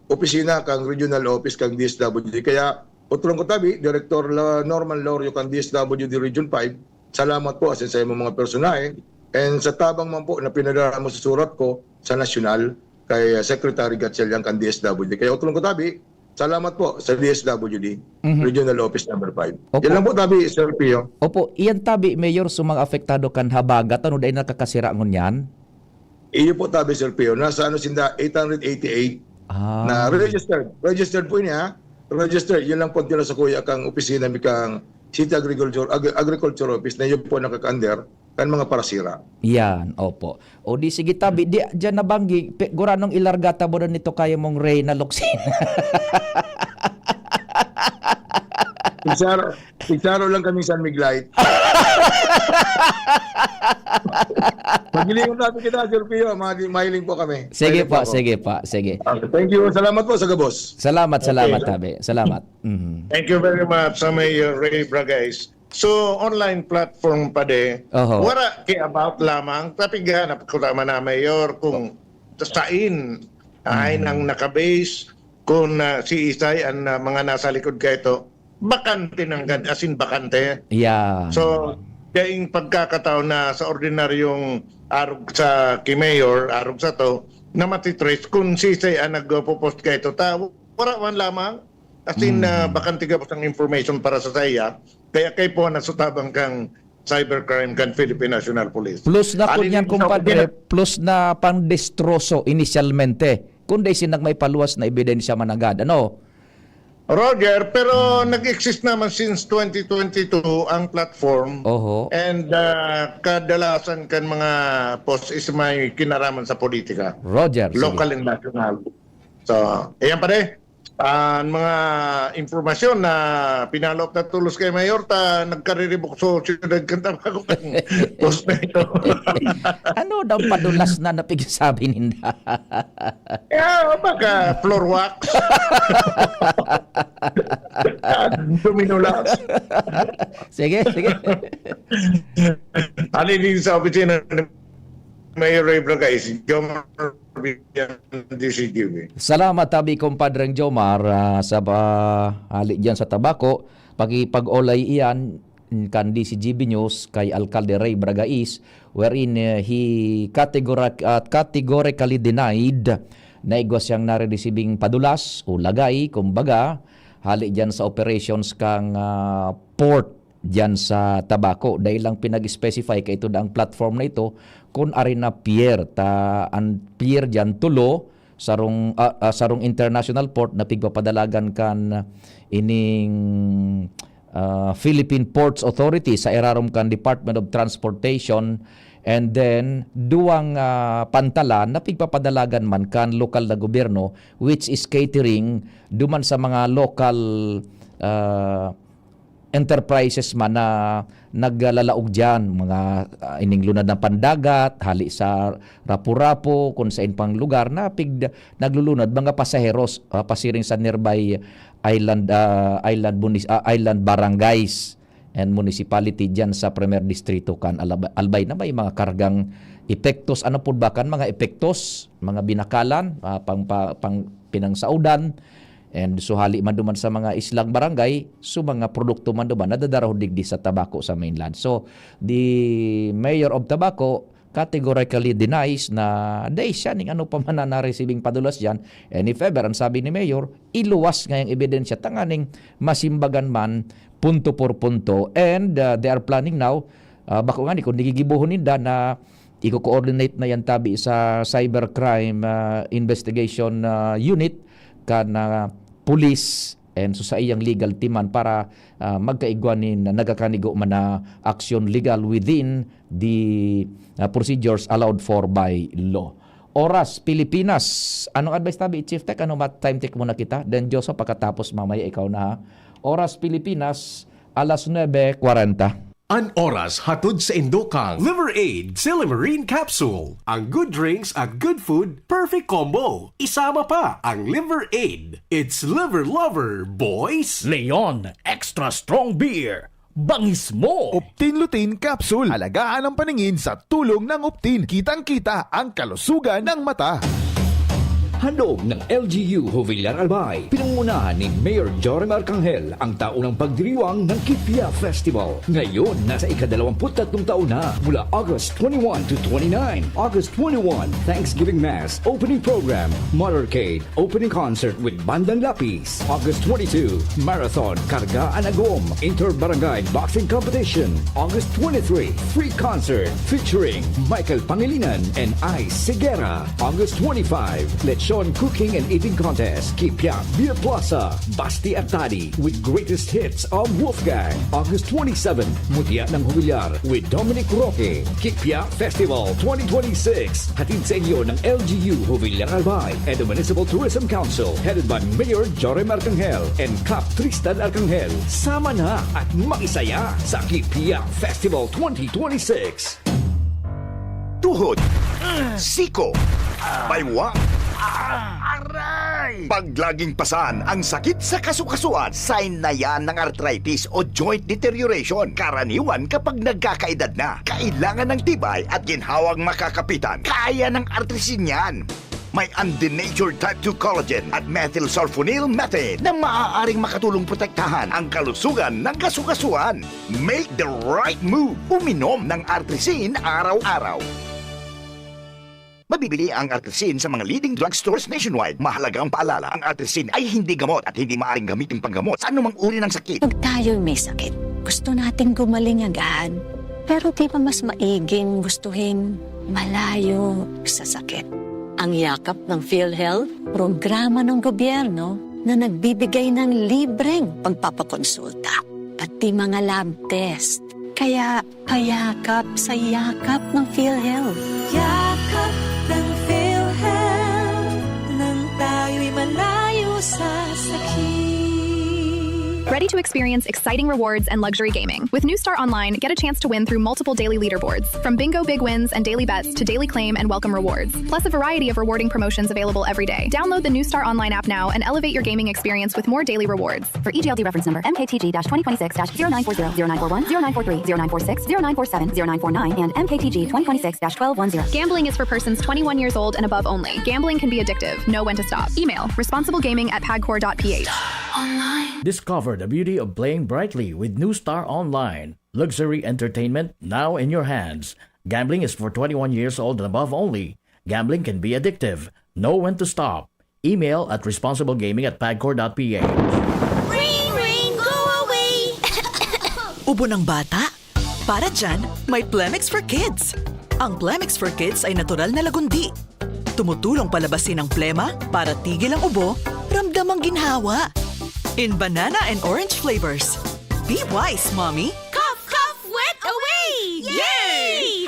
opisina kang regional office kang DSWD. Kaya, utrong ko tabi, Director Norman Laurio kang DSWD Region 5, salamat po sa mga personahe. And sa tabang man po na pinadala mo sa surat ko sa nasyonal kay Secretary Gatchalian kang DSWD. Kaya utrong ko tabi, salamat po sa DSWD, Regional Office number 5. Opo. Yan lang po tabi, Sir Pio. Opo, iyan tabi, Mayor, sa mga apektado kan habagat, ano dahil nakakasira ngon yan? Iyo po tabi, Sir Pio. Nasa sinda 888 na registered. Registered po niya. Registered. Yun lang po nila sa kuya kang opisina kang City Agriculture Office na yun po nakaka-under kan mga parasira. Yan, opo. O di sige tabi, di dyan nabanggi, guranong ilargata mo na nito kaya mong Ray na luksin. Pigsaro lang kami San Miglite. Magilingon natin kita, Sir Pio. Mahiling po kami. Sige Mahiling po, ako. sige po, sige. Okay, thank you. Salamat po sa gabos. Salamat tabi. Salamat. Mhm. Thank you very much sa may Ray Bragais. So, online platform pa de. Oho. Wala kay about lamang. Tapi gahanap ko naman na mayor kung sain ay nang nakabase kung si Isay ang mga nasa likod ka ito. Bakante ng as in bakante. Yan. So, kaing pagkakataon na sa ordinaryong arog sa kay-mayor, arog sa to, na matitrace kung si Isay ang nagpo-post ka ito. Wala man lamang. As in, bakante ka po ang information para sa saya. Kaya kay po nasutabang kang Cybercrime kan Philippine National Police. Plus na Alin kunyan, sa kumpadre, opisina- plus na pang-destroso initialmente. Kundi sinag may paluwas na ebidensya managad. Ano? Roger, pero nag-exist naman since 2022 ang platform. Oho. And kadalasan kan mga posts is may kinaraman sa politika. Roger, sige. Local and national. So, ayan pa rin. Ang mga informasyon na pinalop na tulos kay Mayor, nagkariribok sa siyudad kanta ako kan post na ito. Ano daw padulas na napigsabi ninda? Baka floor wax. Duminulas. Sige, sige. Alin din sa opisina ni Mayor Ray Bragay, si Jomar DCGB. Salamat tabi kumpadreng Jomar sa hali diyan sa tabako. Pag-olay iyan kan DCGB News kay Alcalde Ray Bragais wherein he categorically denied na igwas siyang nare-receiving padulas o lagay kumbaga hali diyan sa operations kang port diyan sa tabako dahil lang pinag-specify kay ito ang platform na ito kung arena pier ang pier diyan tulo sarong international port na pigpapadalagan kan ining Philippine Ports Authority sa irarom kan Department of Transportation and then duwang pantalan na pigpapadalagan man kan lokal na gobyerno which is catering duman sa mga local enterprises man na naglalalaog dyan, mga ining lunad ng pandagat, hali sa rapu-rapu, kung saan pang lugar na naglulunod, mga pasaheros pasiring sa nearby island barangays and municipality dyan sa Premier Distrito kan Albay na may mga kargang epektos, ano po ba kan mga epektos, mga binakalan, pang pinangsaudan, and suhali man duman sa mga islang barangay, so mga produkto man duman nadadaraw digdi sa tabako sa mainland. So, the Mayor of Tabaco categorically denies na day siya ning ano pa man na receiving padulas dyan. And if ever, ang sabi ni Mayor, iluwas ngayong ebidensya tanganing masimbagan man punto por punto. And they are planning now, bako nga ni kung nagigibuhon nila na i-coordinate na yan tabi sa cybercrime investigation unit kan police and so sa iyang legal teaman para magkaigwanin na nagakanigo man na action legal within the procedures allowed for by law. Oras Pilipinas. Anong advice tabi Chief Tech? Ano time take muna kita? Then Joseph pagkatapos mamaya ikaw na ha. Oras Pilipinas alas 9:40. An oras hatod sa Indokang Liver Aid Silimarine Capsule. Ang good drinks at good food, perfect combo. Isama pa ang Liver Aid. It's liver lover, boys! Leon Extra Strong Beer. Bangis mo! Optin Lutein Capsule. Alagaan ang paningin sa tulong ng Optin. Kitang-kita ang kalusugan ng mata. Handog ng LGU Jovillar Albay. Pinangunahan ni Mayor Joram Arcangel ang taunang pagdiriwang ng Kipia Festival. Ngayon, nasa ika-23 taon na mula August 21 to 29. August 21, Thanksgiving Mass, Opening Program, Motorcade, Opening Concert with Bandang Lapis. August 22, Marathon, Karga Anagom, Inter-Barangay Boxing Competition. August 23, Free Concert featuring Michael Pangilinan and Ice Sigera. August 25, Lechon Cooking and Eating Contest, Kipia Beer Plaza, Basti at Tadi with greatest hits of Wolfgang. August 27, Mutia ng Jovillar with Dominic Roque, Kipia Festival 2026. Hatid sa inyo ng LGU Jovillar Albay and the Municipal Tourism Council headed by Mayor Joram Arcangel and Cap Tristan Arcangel. Sama na at makisaya sa Kipia Festival 2026. Tuhod, siko, baywa, aray! Pag laging pasan ang sakit sa kasukasuan, sign na yan ng arthritis o joint deterioration. Karaniwan kapag nagkakaedad na, kailangan ng tibay at ginhawang makakapitan. Kaya ng artrisin yan. May undenatured type 2 collagen at methylsulfonyl methane na maaaring makatulong protektahan ang kalusugan ng kasukasuan. Make the right move. Uminom ng artrisin araw-araw. Mabibili ang artrisin sa mga leading drugstores nationwide. Mahalagang paalala, ang artrisin ay hindi gamot at hindi maaaring gamitin panggamot sa anumang uri ng sakit. Pag tayo'y may sakit, gusto nating gumaling agad. Pero di ba mas maiging gustuhin malayo sa sakit? Ang yakap ng PhilHealth, programa ng gobyerno na nagbibigay ng libreng pagpapakonsulta, pati mga lab test. Kaya payakap sa yakap ng PhilHealth. Yakap ng PhilHealth nang tayo'y malayo sa sakit. Ready to experience exciting rewards and luxury gaming? With New Star Online, get a chance to win through multiple daily leaderboards, from bingo big wins and daily bets to daily claim and welcome rewards, plus a variety of rewarding promotions available every day. Download the New Star Online app now and elevate your gaming experience with more daily rewards. For EGLD reference number MKTG-2026-0940, 0940, 0943, 0946, 0947, 0949, and MKTG 2026-1210. Gambling is for persons 21 years old and above only. Gambling can be addictive. Know when to stop. Email responsiblegaming@pagcor.ph. Discover the beauty of playing brightly with New Star Online. Luxury entertainment now in your hands. Gambling is for 21 years old and above only. Gambling can be addictive. Know when to stop. Email at responsiblegaming@pagcor.ph. Ring, ring, go away! Ubo ng bata? Para dyan, may Plemix for Kids. Ang Plemix for Kids ay natural na lagundi. Tumutulong palabasin ang plema para tigil ang ubo, ramdam ang ginhawa. In banana and orange flavors. Be wise, Mommy! Cough, cough, wet away! Yay!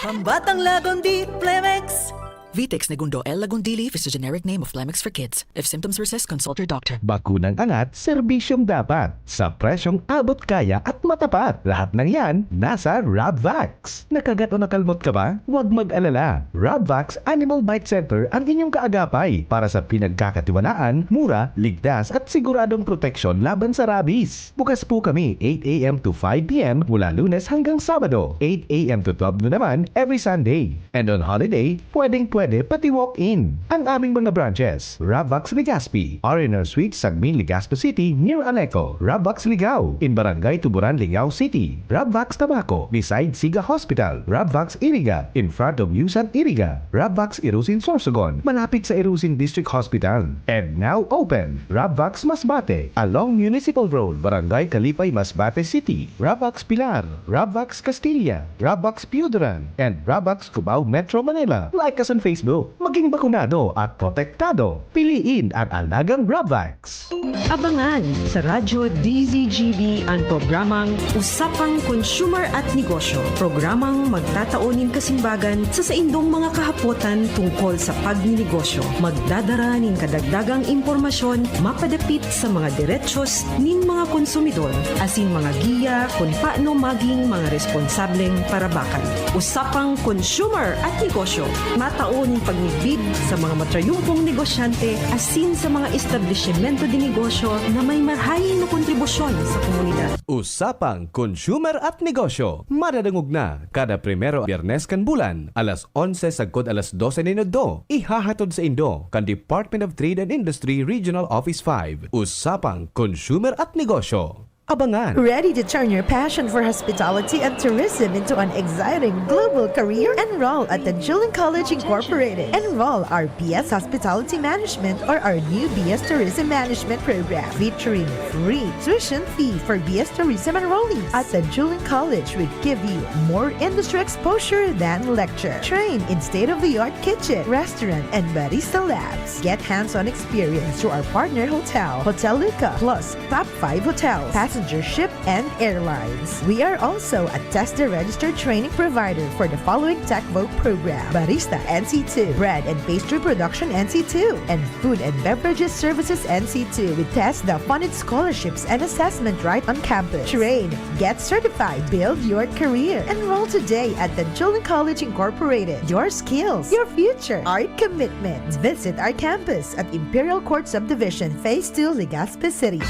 Pambatang lagundi, Plemix! Vitex Negundo L. Lagundili is the generic name of Plemix for Kids. If symptoms persist, consult your doctor. Bakunang angat, serbisyong dapat. Sa presyong abot kaya at matapat. Lahat ng yan, nasa Robvax. Nakagat o nakalmot ka ba? Huwag mag-alala. Robvax Animal Bite Center ang inyong kaagapay para sa pinagkakatiwalaan, mura, ligtas at siguradong proteksyon laban sa rabies. Bukas po kami 8 a.m. to 5 p.m. mula Lunes hanggang Sabado. 8 a.m. to 12 noon naman every Sunday. And on holiday, pwede pati walk-in. Ang aming mga branches, Robvax Legazpi, R&R Suite, Sagmin, Legazpi City, near Aleco. Robvax Ligao, in Barangay Tuburan, Ligao City. Robvax Tabaco, beside Siga Hospital. Robvax Iriga, in front of Yusan Iriga. Robvax Irusin Sorsogon, malapit sa Irusin District Hospital. And now open, Robvax Masbate, along Municipal Road, Barangay Kalipay, Masbate City. Robvax Pilar, Robvax Castilla, Robvax Piudaran, and Robvax Cubao Metro Manila. Like us on Facebook, maging bakunado at protektado. Piliin ang alagang Robvax. Abangan sa Radyo DZGB ang programang Usapang Consumer at Negosyo. Programang magtataunin kasimbagan sa saindong mga kahapotan tungkol sa pagninegosyo. Magdadara nin kadagdagang impormasyon mapadapit sa mga diretsyon nin mga konsumidor asin mga giya kung paano maging mga responsableng parabakan. Usapang Consumer at Negosyo. Matauning pagnibid sa mga matrayumpong negosyante asin sa mga establishmento de negosyo na may marhayin na kontribusyon sa komunidad. Usapang Consumer at Negosyo. Madadangog na kada primero Biyernes kan bulan, alas 11 sagkod alas 12 ninudo. Ihahatod sa Indo kan Department of Trade and Industry Regional Office 5. Usapang Consumer at Negosyo. Abangan. Ready to turn your passion for hospitality and tourism into an exciting global career? Enroll at the Julian College Incorporated. Enroll our BS Hospitality Management or our new BS Tourism Management program featuring free tuition fee for BS Tourism enrollees. At the Julian College, we give you more industry exposure than lecture. Train in state-of-the-art kitchen, restaurant, and barista labs. Get hands-on experience through our partner hotel, Hotel Luca, plus top 5 hotels, passenger ship, and airlines. We are also a TESDA registered training provider for the following TechVogue program: Barista NC2, Bread and Pastry Production NC2, and Food and Beverages Services NC2 with TESDA funded scholarships and assessment right on campus. Train, get certified, build your career. Enroll today at the Julian College Incorporated. Your skills, your future, our commitment. Visit our campus at Imperial Court Subdivision, Phase 2, Legazpi City.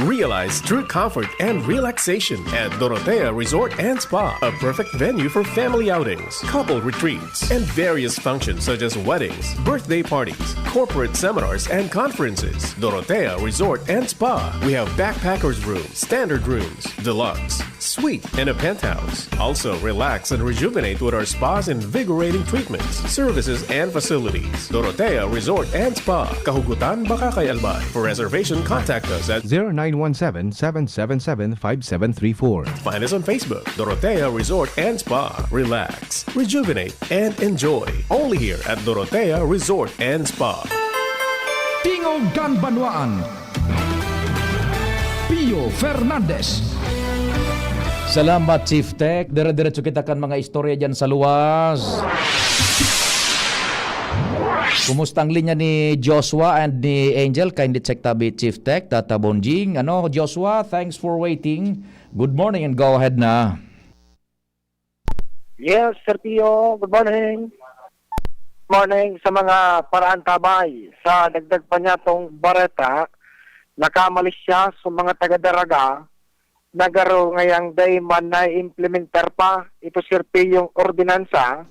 Realize true comfort and relaxation at Dorotea Resort and Spa, a perfect venue for family outings, couple retreats, and various functions such as weddings, birthday parties, corporate seminars, and conferences. Dorotea Resort and Spa. We have backpackers rooms, standard rooms, deluxe, suite, and a penthouse. Also, relax and rejuvenate with our spa's invigorating treatments, services, and facilities. Dorotea Resort and Spa, Kahugutan, Bakakay, Albay. For reservation, contact us at 09 0917-777-5734. Find us on Facebook, Dorotea Resort and Spa. Relax, rejuvenate, and enjoy. Only here at Dorotea Resort and Spa. Tingog Ganbanwaan. Pio Fernandez. Salamat, Chief Tech. Dire-diretso kita kan mga istorya dyan sa luwas. Kumusta ang linya ni Joshua and ni Angel? Kindly check tabi, Chief Tech, Tata Bonjing. Joshua, thanks for waiting. Good morning and go ahead na. Yes, Sir Pio. Good morning. Morning sa mga paraan tabay. Sa dagdag pa niya tong Bareta, nakamalis siya sa mga taga-daraga. Nagaro ngayang day man na implementer pa ito Sir Pio yung ordinansa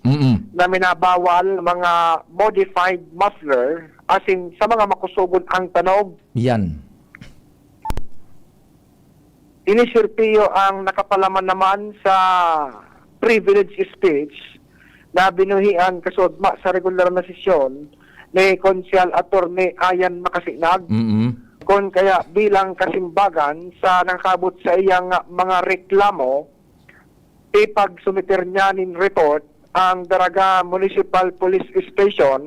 na minabawal mga modified muffler asin sa mga makusugod ang tanog. Yan. Ini Sir Pio ang nakapalaman naman sa privilege speech na binuhian kasudma sa regular na sesyon ni Konsyal Attorney Ayan Makasinag. Kung kaya bilang kasimbagan sa nakabot sa iyang mga reklamo, ipag-sumiter niya nin report ang Daraga Municipal Police Station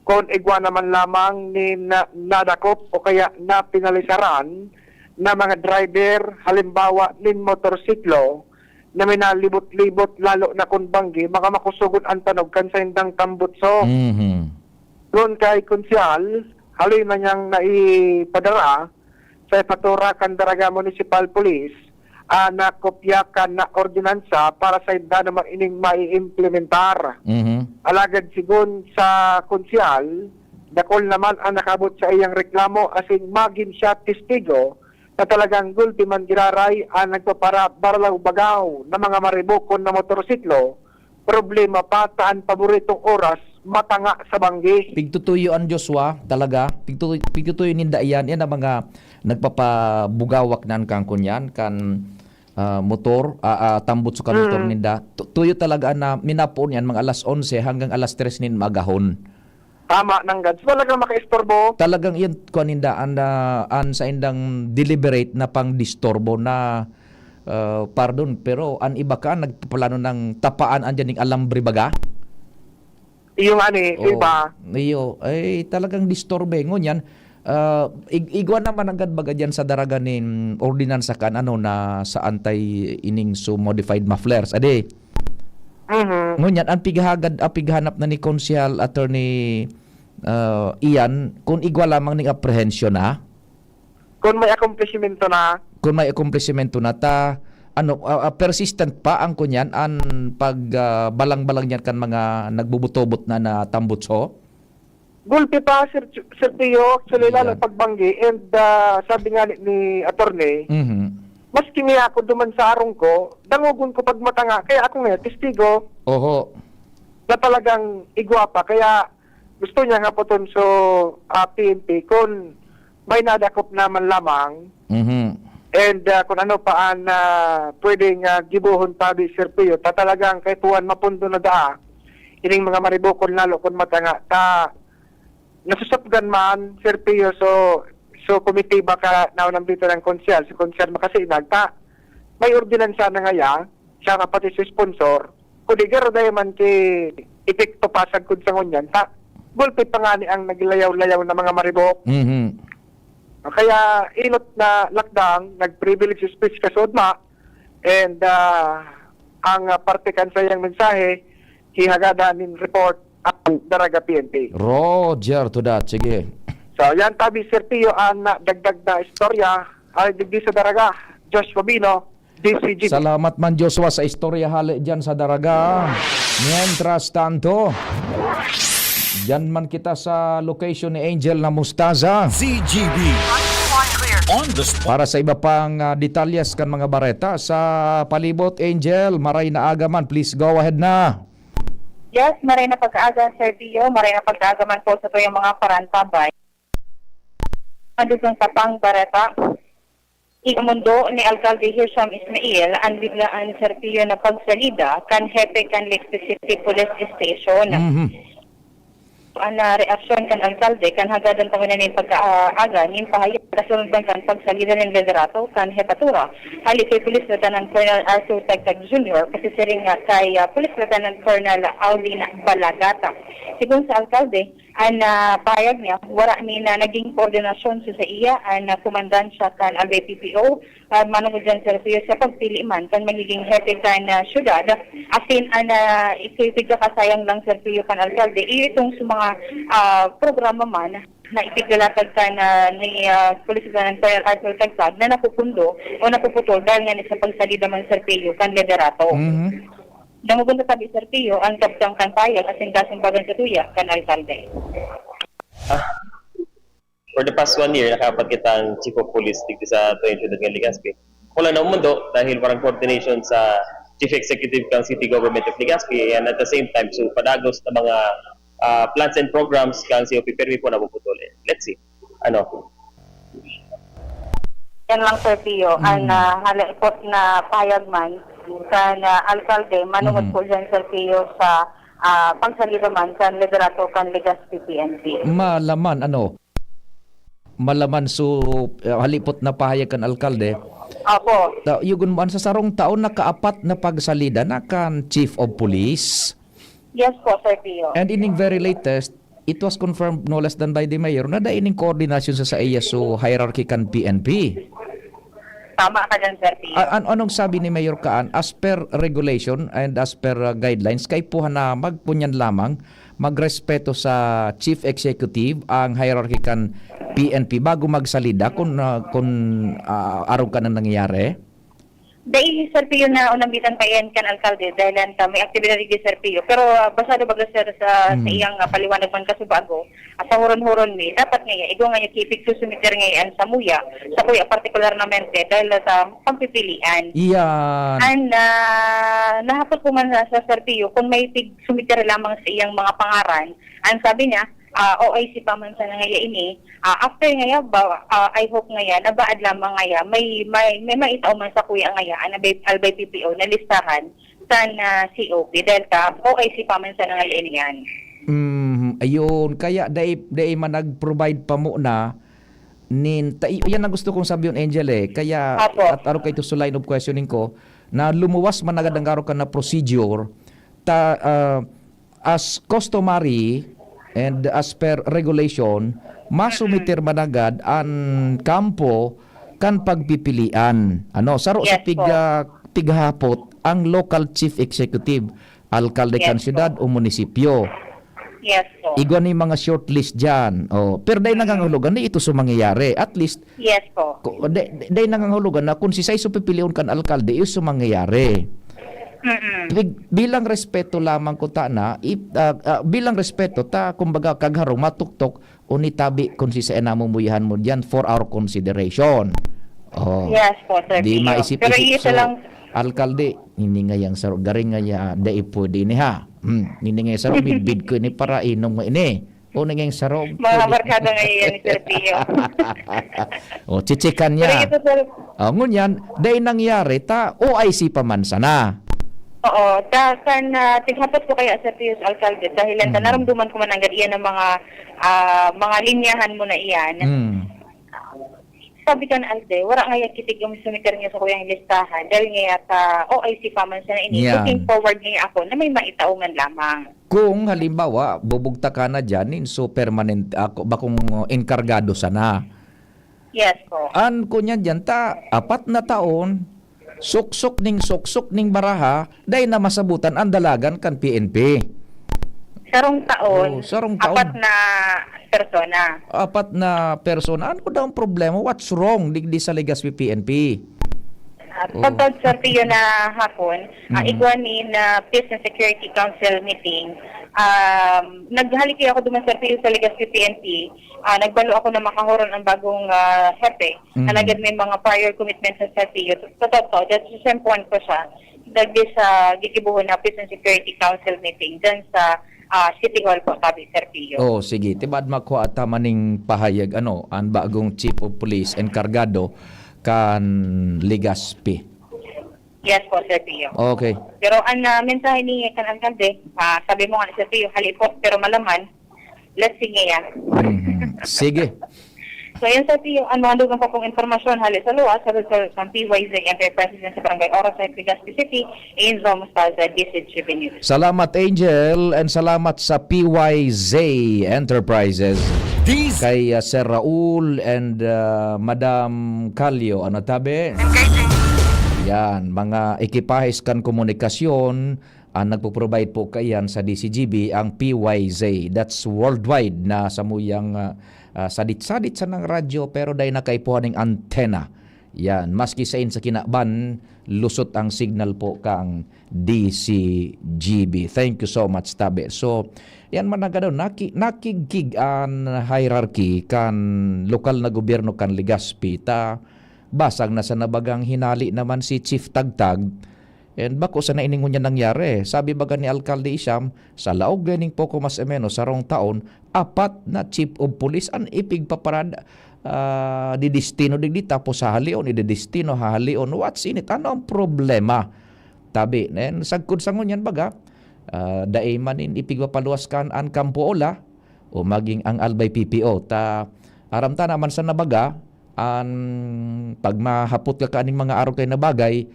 kung igwa naman lamang ni nadakop o kaya napinalisaran na mga driver, halimbawa nin motorsiklo, na minalibot-libot lalo na kung banggi, maka makusugod ang tanog kan sa indang tambutso. Kung kay Konsyal, haloy na niyang naipadara sa Ipatura kan Daraga Municipal Police na kopya kan na ordinansa para sa inda naman ining mai-implementar. Alagad sigun sa Konsyal, dakol naman ang nakabot sa iyang reklamo asing maging siya testigo na talagang gulpi man giraray ang nagpapara barlaw bagaw na mga maribokon na motorsiklo, problema pa taan paboritong oras matanga sa banggi. Pigtutuyo ang Joshua, talaga. Pigtutuyo ninda yan. Yan ang mga nagpapabugawak na kang kunyan, kan motor, tambot sa kan motor ninda. Tuyo talaga na minapoon yan, mga alas 11 hanggang alas 3 nin magahon. Tama nang gads. Talagang maka-istorbo. Talagang yan kuan ninda an sa indang deliberate na pang distorbo na pardon, pero an iba ka nagpaplano ng tapaan andyan ning alambre baga. Yung iba. Iyo, ay talagang disturbe ngunyan. Igwan naman agad baga dyan sa daraga nin ordinansa kan na sa anti-ining so modified mufflers. Ade. Ngunyan, ang pighanap na ni Konsyal Attorney Ian, kung igwa lamang ning apprehension na. Kung may accomplishmento na. Kung may accomplishmento na persistent pa ang kunyan ang balang-balang yan kan mga nagbubutobot na tambutso? Gulpi pa, Sir Pio, actually lalo pagbanggi, and sabi nga ni attorney, mas kimi ako duman sa arong ko, dangugon ko pag matanga, kaya ako nga, testigo. Oho. Na talagang igwa pa, kaya gusto niya nga po so PNP, kung may nadakop naman lamang, and kung ano paan pwedeng gibuhon tabi Sir Pio, talagang kay tuwan mapundo na daa ining mga maribokon lalo kung matanga nasusapgan man Sir Pio, so committee baka naunang dito ng Konsyal, si Konsyal Makasinag may ordinansa na ngaya siya nga pati si sponsor kung digaro dahi man ki epekto pasag kung sa ngunyan gulpi pa nga ni ang naglayaw-layaw na mga maribok. Kaya inot na lakdang, nag-privilege speech kasudma, and ang parte kan sa iyang mensahe, hihagada nin report ang Daraga PNP. Roger to that, sige. So yan tabi Sir Pio ang dagdag na istorya, ay digdi sa Daraga, Joshua Bino, DCG. Salamat man Joshua sa istorya hali dyan sa Daraga. Mientras tanto, dyan man kita sa location ni Angel na Mustaza. CGB. On the spot. Para sa iba pang detalyes kan mga bareta sa palibot, Angel, maray na agaman. Please go ahead na. Yes, maray na pag-aaga, Sir Dio. Maray na pag-aaga man po sa tuyong mga parantabay. Andun sa pang bareta, ikamundo ni Alcalde Hirsham Ismail ang biglaan, Sir Dio, na pagsalida kan Hepe kan Lake City Police Station. ang reaksyon kan alkalde kan hagadan taman ni pagkaaga nin pahayag kasunod kan pagsalida ng liderato kan hepatura hali kay Police Lieutenant Colonel Arthur Tagtag Jr. kasi siring kay Police Lieutenant Colonel Aulina Balagata. Sigun sa alkalde ang pahayag niya wala ni na naging koordinasyon sa iya ang kumandansya kan Albay PPO manungod dyan sa sa pagpili man kan magiging hepe kan syudad asin ang ikipigya kasayang lang sa kan alkalde itong sa mga programa man na ipiglalatag ka ni Police Lieutenant Colonel Arthur Tagtag na napupundo o napuputol dahil nga sa pagsalida man Serpillo kan liderato. Nangugunta tabi Serpillo ang kapitang kanpayag asing kasimbagan sa tuya kan alkalde. For the past 1 year, nakapat kitang Chief of Police dito sa Tuwing Ciudad ng Legazpi. Wala na umundo dahil parang coordination sa Chief Executive ng City Government of Legazpi and at the same time, so padagos na mga plans and programs kang COP Permi po napuputol. Let's see. Yan lang Sir Pio, ang halipot na payag man sa alkalde, manungod po dyan Sir Pio sa pagsalita man sa liderato kan Legazpi PNP. Malaman so halipot na pahayag kan alkalde. Opo. Yugon mo sa sarong taon nakaapat na pagsalida na kan Chief of Police. Yes po, Sir Pio. And in very latest, it was confirmed no less than by the mayor na daining koordinasyon sa iya so hierarchy kan PNP. Tama ka dyan, Sir Pio. Anong sabi ni Mayor Kaan? As per regulation and as per guidelines, kay po na magpunyan lamang magrespeto sa Chief Executive ang hierarchy kan PNP bago magsalida kung araw ka na nangyayari? Dahil Sir Pio na unambitan pa yan kan alkalde dahil may aktibidad di Sir Pio. Pero basado baga Sir sa iyang paliwanag man kasubago, sa huron-huron ni, dapat ngayon, ikaw ngayon kipig susumiter ngayon sa muya, sa kuya partikular namente dahil sa pagpipilian. Iyan. And nahapot ko man sa Sir Pio, kung may sumiter lamang sa iyang mga pangaran, ang sabi niya, OIC pa man sa ngayon ini, after ngayon, I hope ngayon, nabaad lamang ngayon, may maitaw man sa kuya ngayon, ang Albay PPO na listahan sa COP, dahil ka, OIC pa man sa ngayon yan. Ayun, kaya dahil man nag-provide pa mo na, yan ang gusto kong sabi yun, Angel kaya, at araw kayo sa line of questioning ko, na lumuwas man agad ang araw ka na procedure, as customary, and as per regulation, masumiter man agad ang kampo kan pagpipilian. Saro sa pighapot ang local chief executive, alkalde kan syudad o munisipyo. Yes po. Igwa ni mga shortlist dyan. Pero dahil nangangahulugan na ito sa mangyayari. At least, yes po. Dahil nangangahulugan na kung si Saiso pipiliun kan alkalde, ito sa mangyayari. Bilang respeto lamang ko bilang respeto kumbaga kagharong matuktok unitabi kung si sa enamumuyahan mo diyan for our consideration. Yes po, Sir. Di maisip pero isa lang alkalde hindi nga yang saro garing nga dai pwede ni ha. Hindi nga saro bid ko ni para inom mo ini. O naging saro. Mga barkada ngayon ni Sir Pio. Chichikan niya. Ngunyan, dahil nangyari OIC pa man sana. Oo, kan tighapot ko kaya sa Pio alkalde dahil naramduman ko man ang iyan ng mga linyahan mo na iyan. Sabi kan alde, wala nga kitig yung sumiter niya sa kuyang listahan dahil nga OIC pa man sana ini. Looking forward nga ako na may maitaungan lamang. Kung halimbawa bubugta ka na dyan so permanent ako bakong enkargado sana. Yes po. Ko niya dyan 4 na taon suksok ning baraha dahil na masabutan ang dalagan kan PNP. Sarong taon. 4 na persona. Ano daw ang problema? What's wrong digdi sa Legazpi PNP? Pagkod Sir Pio na hapon, igwa ni na Peace and Security Council meeting, naghalik ako duman Sir Pio sa Legazpi PNP. Nagbalo ako na makahoron ang bagong hepe. Nalagad may mga prior commitments sa Sir Pio. Totoo, that's the same point ko siya. Dagdi sa gikibuhon na Peace and Security Council meeting dyan sa City Hall po, sabi Sir Pio. Sige. Tibad makuha maning pahayag ang bagong Chief of Police enkargado kan Legazpi. Yes po, Sir Pio. Okay. Pero ang mensahe ni kan alkalde, sabi mo nga Sir Pio, halipot pero malaman, lasing niya. Sige. So, yan sa tiyo, ang mga dugang pa pong informasyon halos sa luwas, sa PYZ Enterprises sa Barangay Oros sa Legazpi City, Angel Mostaza, DCGB News. Salamat Angel and salamat sa PYZ Enterprises. Kay Sir Raul and Madam Calio. Ano tabi? Yan, mga ekipahes kan komunikasyon ang nagpo-provide po kayan sa DCGB ang PYZ. That's worldwide na samuyang sadit-sadit sa ng radyo pero dahil nakaipuhan ng antena. Yan, maski sa kinaban, lusot ang signal po kang DCGB. Thank you so much, Tabe. So, yan man na nakigig ang hierarchy kan lokal na gobyerno kan Legazpi. Basag na sa nabagang hinali naman si Chief Tagtag. And bako sa nainingon niya nangyari. Sabi baga ni Alcalde Isham, sa laog ganing poko mas emeno sa rong taon, 4 na chief of police ang ipig paparad di destino digdi tapos sa halion, di destino halion. What's in it? Ano ang problema? Tabi, sagkod sangon yan baga, dae manin ipig papaluwas kan ang Kampuola o maging ang Albay PPO. Aramta naman sa nabaga, ang pagmahapot ka kaning mga araw kay na bagay,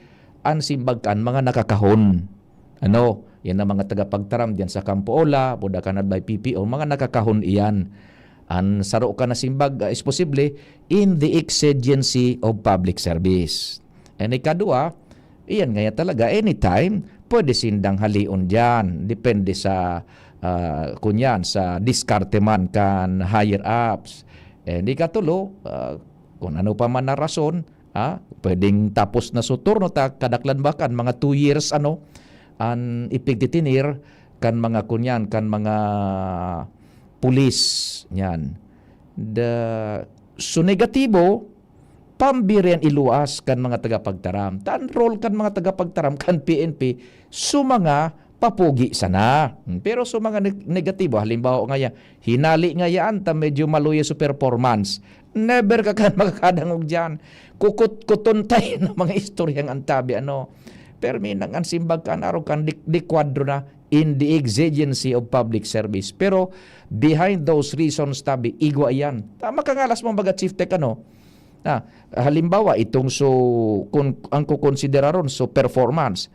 ang simbagkan mga nakakahon. Ano? Yan ang mga tagapagtaram diyan sa Kampuola, Budakan Albay PPO, mga nakakahon iyan. Ang saro ka na simbag is posible in the exigency of public service. And ikadua, iyan ngaya talaga anytime pwede sindang halion diyan. Depende sa kunyan sa diskarte man kan higher ups. And ikatulo, kung ano pa man na rason, pwedeng tapos na sa turno kadaklan bakan mga 2 years an ipigtitinir kan mga kunyan kan mga pulis yan. So negatibo pambirian iluas kan mga tagapagtaram. Tan role kan mga tagapagtaram kan PNP mga papugi sana. Pero so mga negatibo halimbawa nga hinali nga yan ta medyo maluya sa performance. Never ka kan makakadangog dyan. Kukutuntay ng mga istoryang antabi. Pero minang ang simbag kan araw kan di kwadro na in the exigency of public service. Pero behind those reasons tabi, igwa yan. Tama ka ngalas mong baga chief tech halimbawa itong kung ang kukonsideraron performance,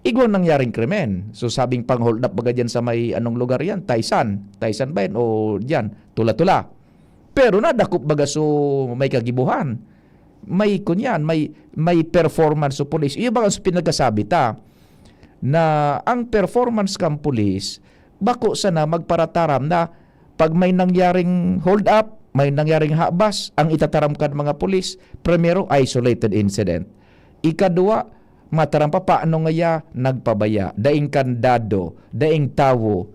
igwa nangyaring krimen. So sabing pang hold up baga dyan sa may anong lugar yan? Taysan ba yan? O dyan, Tula-Tula. Pero nadakop baga may kagibuhan. May kunyan, may performance sa police. Iyo baga pinagkasabi na ang performance kang police bako sana magparataram na pag may nangyaring hold up, may nangyaring habas, ang itataram kan mga police, primero isolated incident. Ikadua, mataram pa paano ngaya nagpabaya, daing kandado, daing tawo.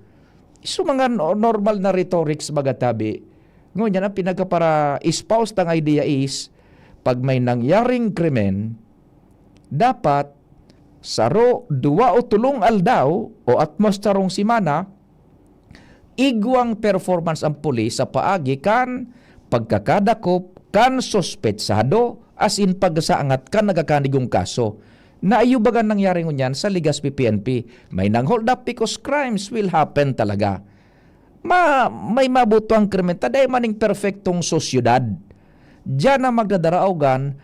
So mga normal na rhetorics baga tabi. Ngunyan ang pinagkapara espouse tang idea is, pag may nangyaring krimen, dapat saro 2 o 3 aldaw o atmos tarong simana, igwang performance ang pulis sa paagi kan pagkakadakop kan sospetsado as in pagsaangat kan nagakanigong kaso. Naayubagan nangyari ngunyan sa Legazpi PNP. May nang hold up because crimes will happen talaga. May mabuto ang krimen. Taday maning perfectong sosyudad. Diyan na magdadaraogan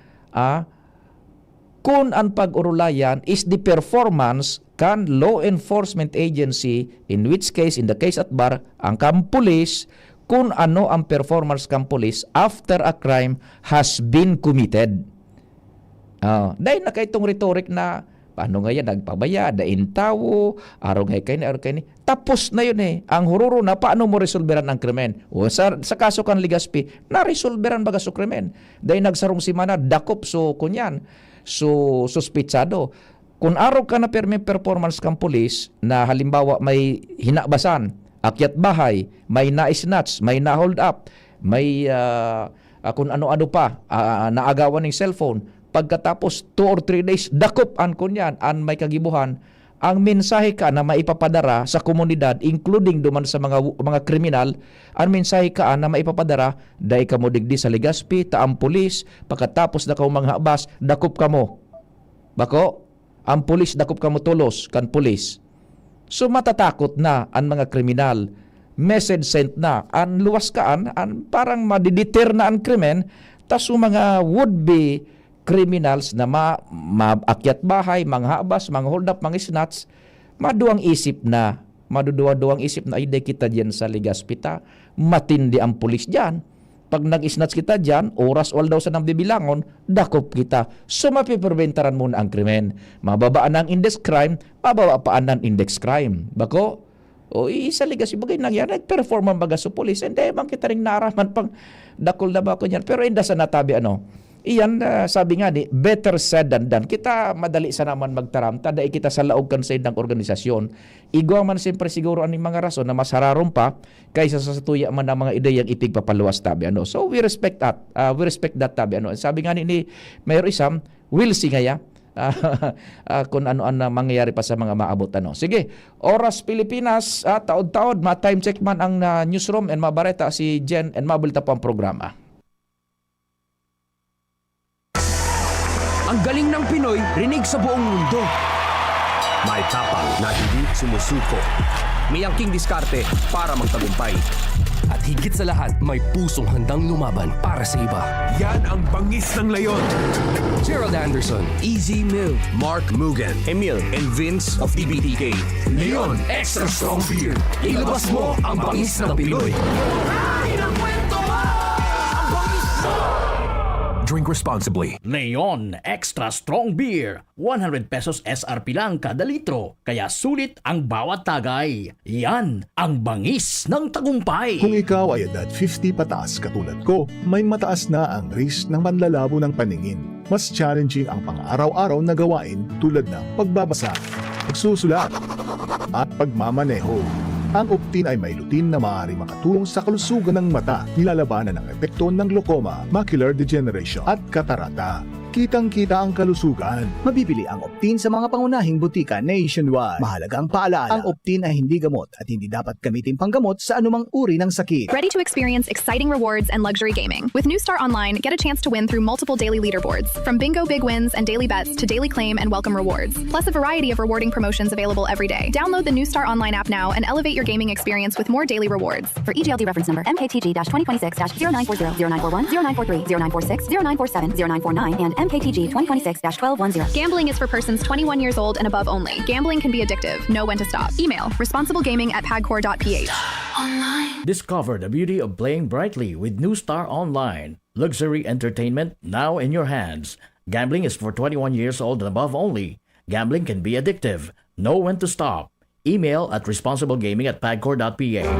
kung ang pag-urulayan is the performance kan law enforcement agency, in which case, in the case at bar, ang kampulis, kung ano ang performance kampulis after a crime has been committed. Dahil na kaitong rhetoric na paano nga yan, nagpabaya, dain tawo, araw kay ni. Tapos na yun Ang hururo na, paano mo resolveran ang krimen? O sa kaso kan Legazpi, na-resolveran baga so krimen. Dahil nagsarong simana, dakop kunyan. So, suspitsado. Kung araw ka na performance kang pulis, na halimbawa may hinabasan, akyat bahay, may na-snatch, may na-hold up, may kung ano-ano pa, naagawan ng cellphone, pagkatapos 2 or 3 days, dakop an kunyan, an may kagibuhan, ang mensahe ka na maipapadara sa komunidad, including duman sa mga kriminal, ang mensahe ka na maipapadara, dahil ka mo digdi sa Legazpi, taang pulis, pagkatapos na ka mga habas, dakop ka mo. Bako? Ang pulis, dakop ka mo tulos, kan pulis. So matatakot na ang mga kriminal message sent na an luwas kaan an parang madideter na ang krimen tas yung mga would-be criminals na maakyat bahay, manghabas, hold up, snatch, maduwang isip na ay di kita diyan sa Legazpi, matindi ang pulis diyan. Pag nag-snatch kita diyan, oras wal daw sa nang bibilangon, dakop kita. So mapiperbentaran muna ang krimen. Mababaan ang index crime, mababaan ang index crime. Bako, o isa Legazpi bagay nangyari, nag-perform ang baga sa pulis, hindi man kita rin naraman pang dakol na ba ko niyan. Pero inda sa natabi iyan, sabi nga ni, better said than done. Kita madali sa naman magtaramta, dahil kita sa laog kan sa indang organisasyon. Igwa man siyempre siguro aning mga rason na mas hararon pa kaysa sa tuya man ang mga ideyang ipigpapaluwas tabi. So we respect that. Tabi. Sabi nga ni Mayor Isam, we'll see ngaya kung ano ang mangyayari pa sa mga maabot. Sige, Oras Pilipinas, taod-taod, ma-time check man ang newsroom and mabareta si Jen and mabalita po ang programa. Ang galing ng Pinoy, rinig sa buong mundo. May tapang na hindi sumusuko. May angking diskarte para magtagumpay. At higit sa lahat, may pusong handang lumaban para sa iba. Yan ang bangis ng leyon. Gerald Anderson, Easy Mill, Mark Mugen, Emil, and Vince of TBTK. Leon Extra Strong Beer. Ilabas mo ang bangis ng Pinoy. Drink responsibly. Leon Extra Strong Beer. 100 pesos SRP lang kada litro. Kaya sulit ang bawat tagay. Yan ang bangis ng tagumpay. Kung ikaw ay edad 50 pataas katulad ko, may mataas na ang risk ng panlalabo ng paningin. Mas challenging ang pang-araw-araw na gawain tulad ng pagbabasa, pagsusulat, at pagmamaneho. Ang Optin ay may lutin na maaari makatulong sa kalusugan ng mata, nilalabanan ang epekto ng glaucoma, macular degeneration at katarata. Kitang-kita ang kalusugan. Mabibili ang Optin sa mga pangunahing butika nationwide. Mahalaga ang paalala, ang Optin ay hindi gamot at hindi dapat gamitin panggamot sa anumang uri ng sakit. Ready to experience exciting rewards and luxury gaming. With New Star Online, get a chance to win through multiple daily leaderboards, from bingo big wins and daily bets to daily claim and welcome rewards, plus a variety of rewarding promotions available every day. Download the New Star Online app now and elevate your gaming experience with more daily rewards. For EGLD reference number MKTG-2026-0940, 0941, 0943, 0946, 0947, 0949, and MKTG 2026-1210. Gambling is for persons 21 years old and above only. Gambling can be addictive. Know when to stop. Email responsiblegaming@pagcor.ph. Discover the beauty of playing brightly with New Star Online. Luxury entertainment now in your hands. Gambling is for 21 years old and above only. Gambling can be addictive. Know when to stop. Email at responsiblegaming@pagcor.ph.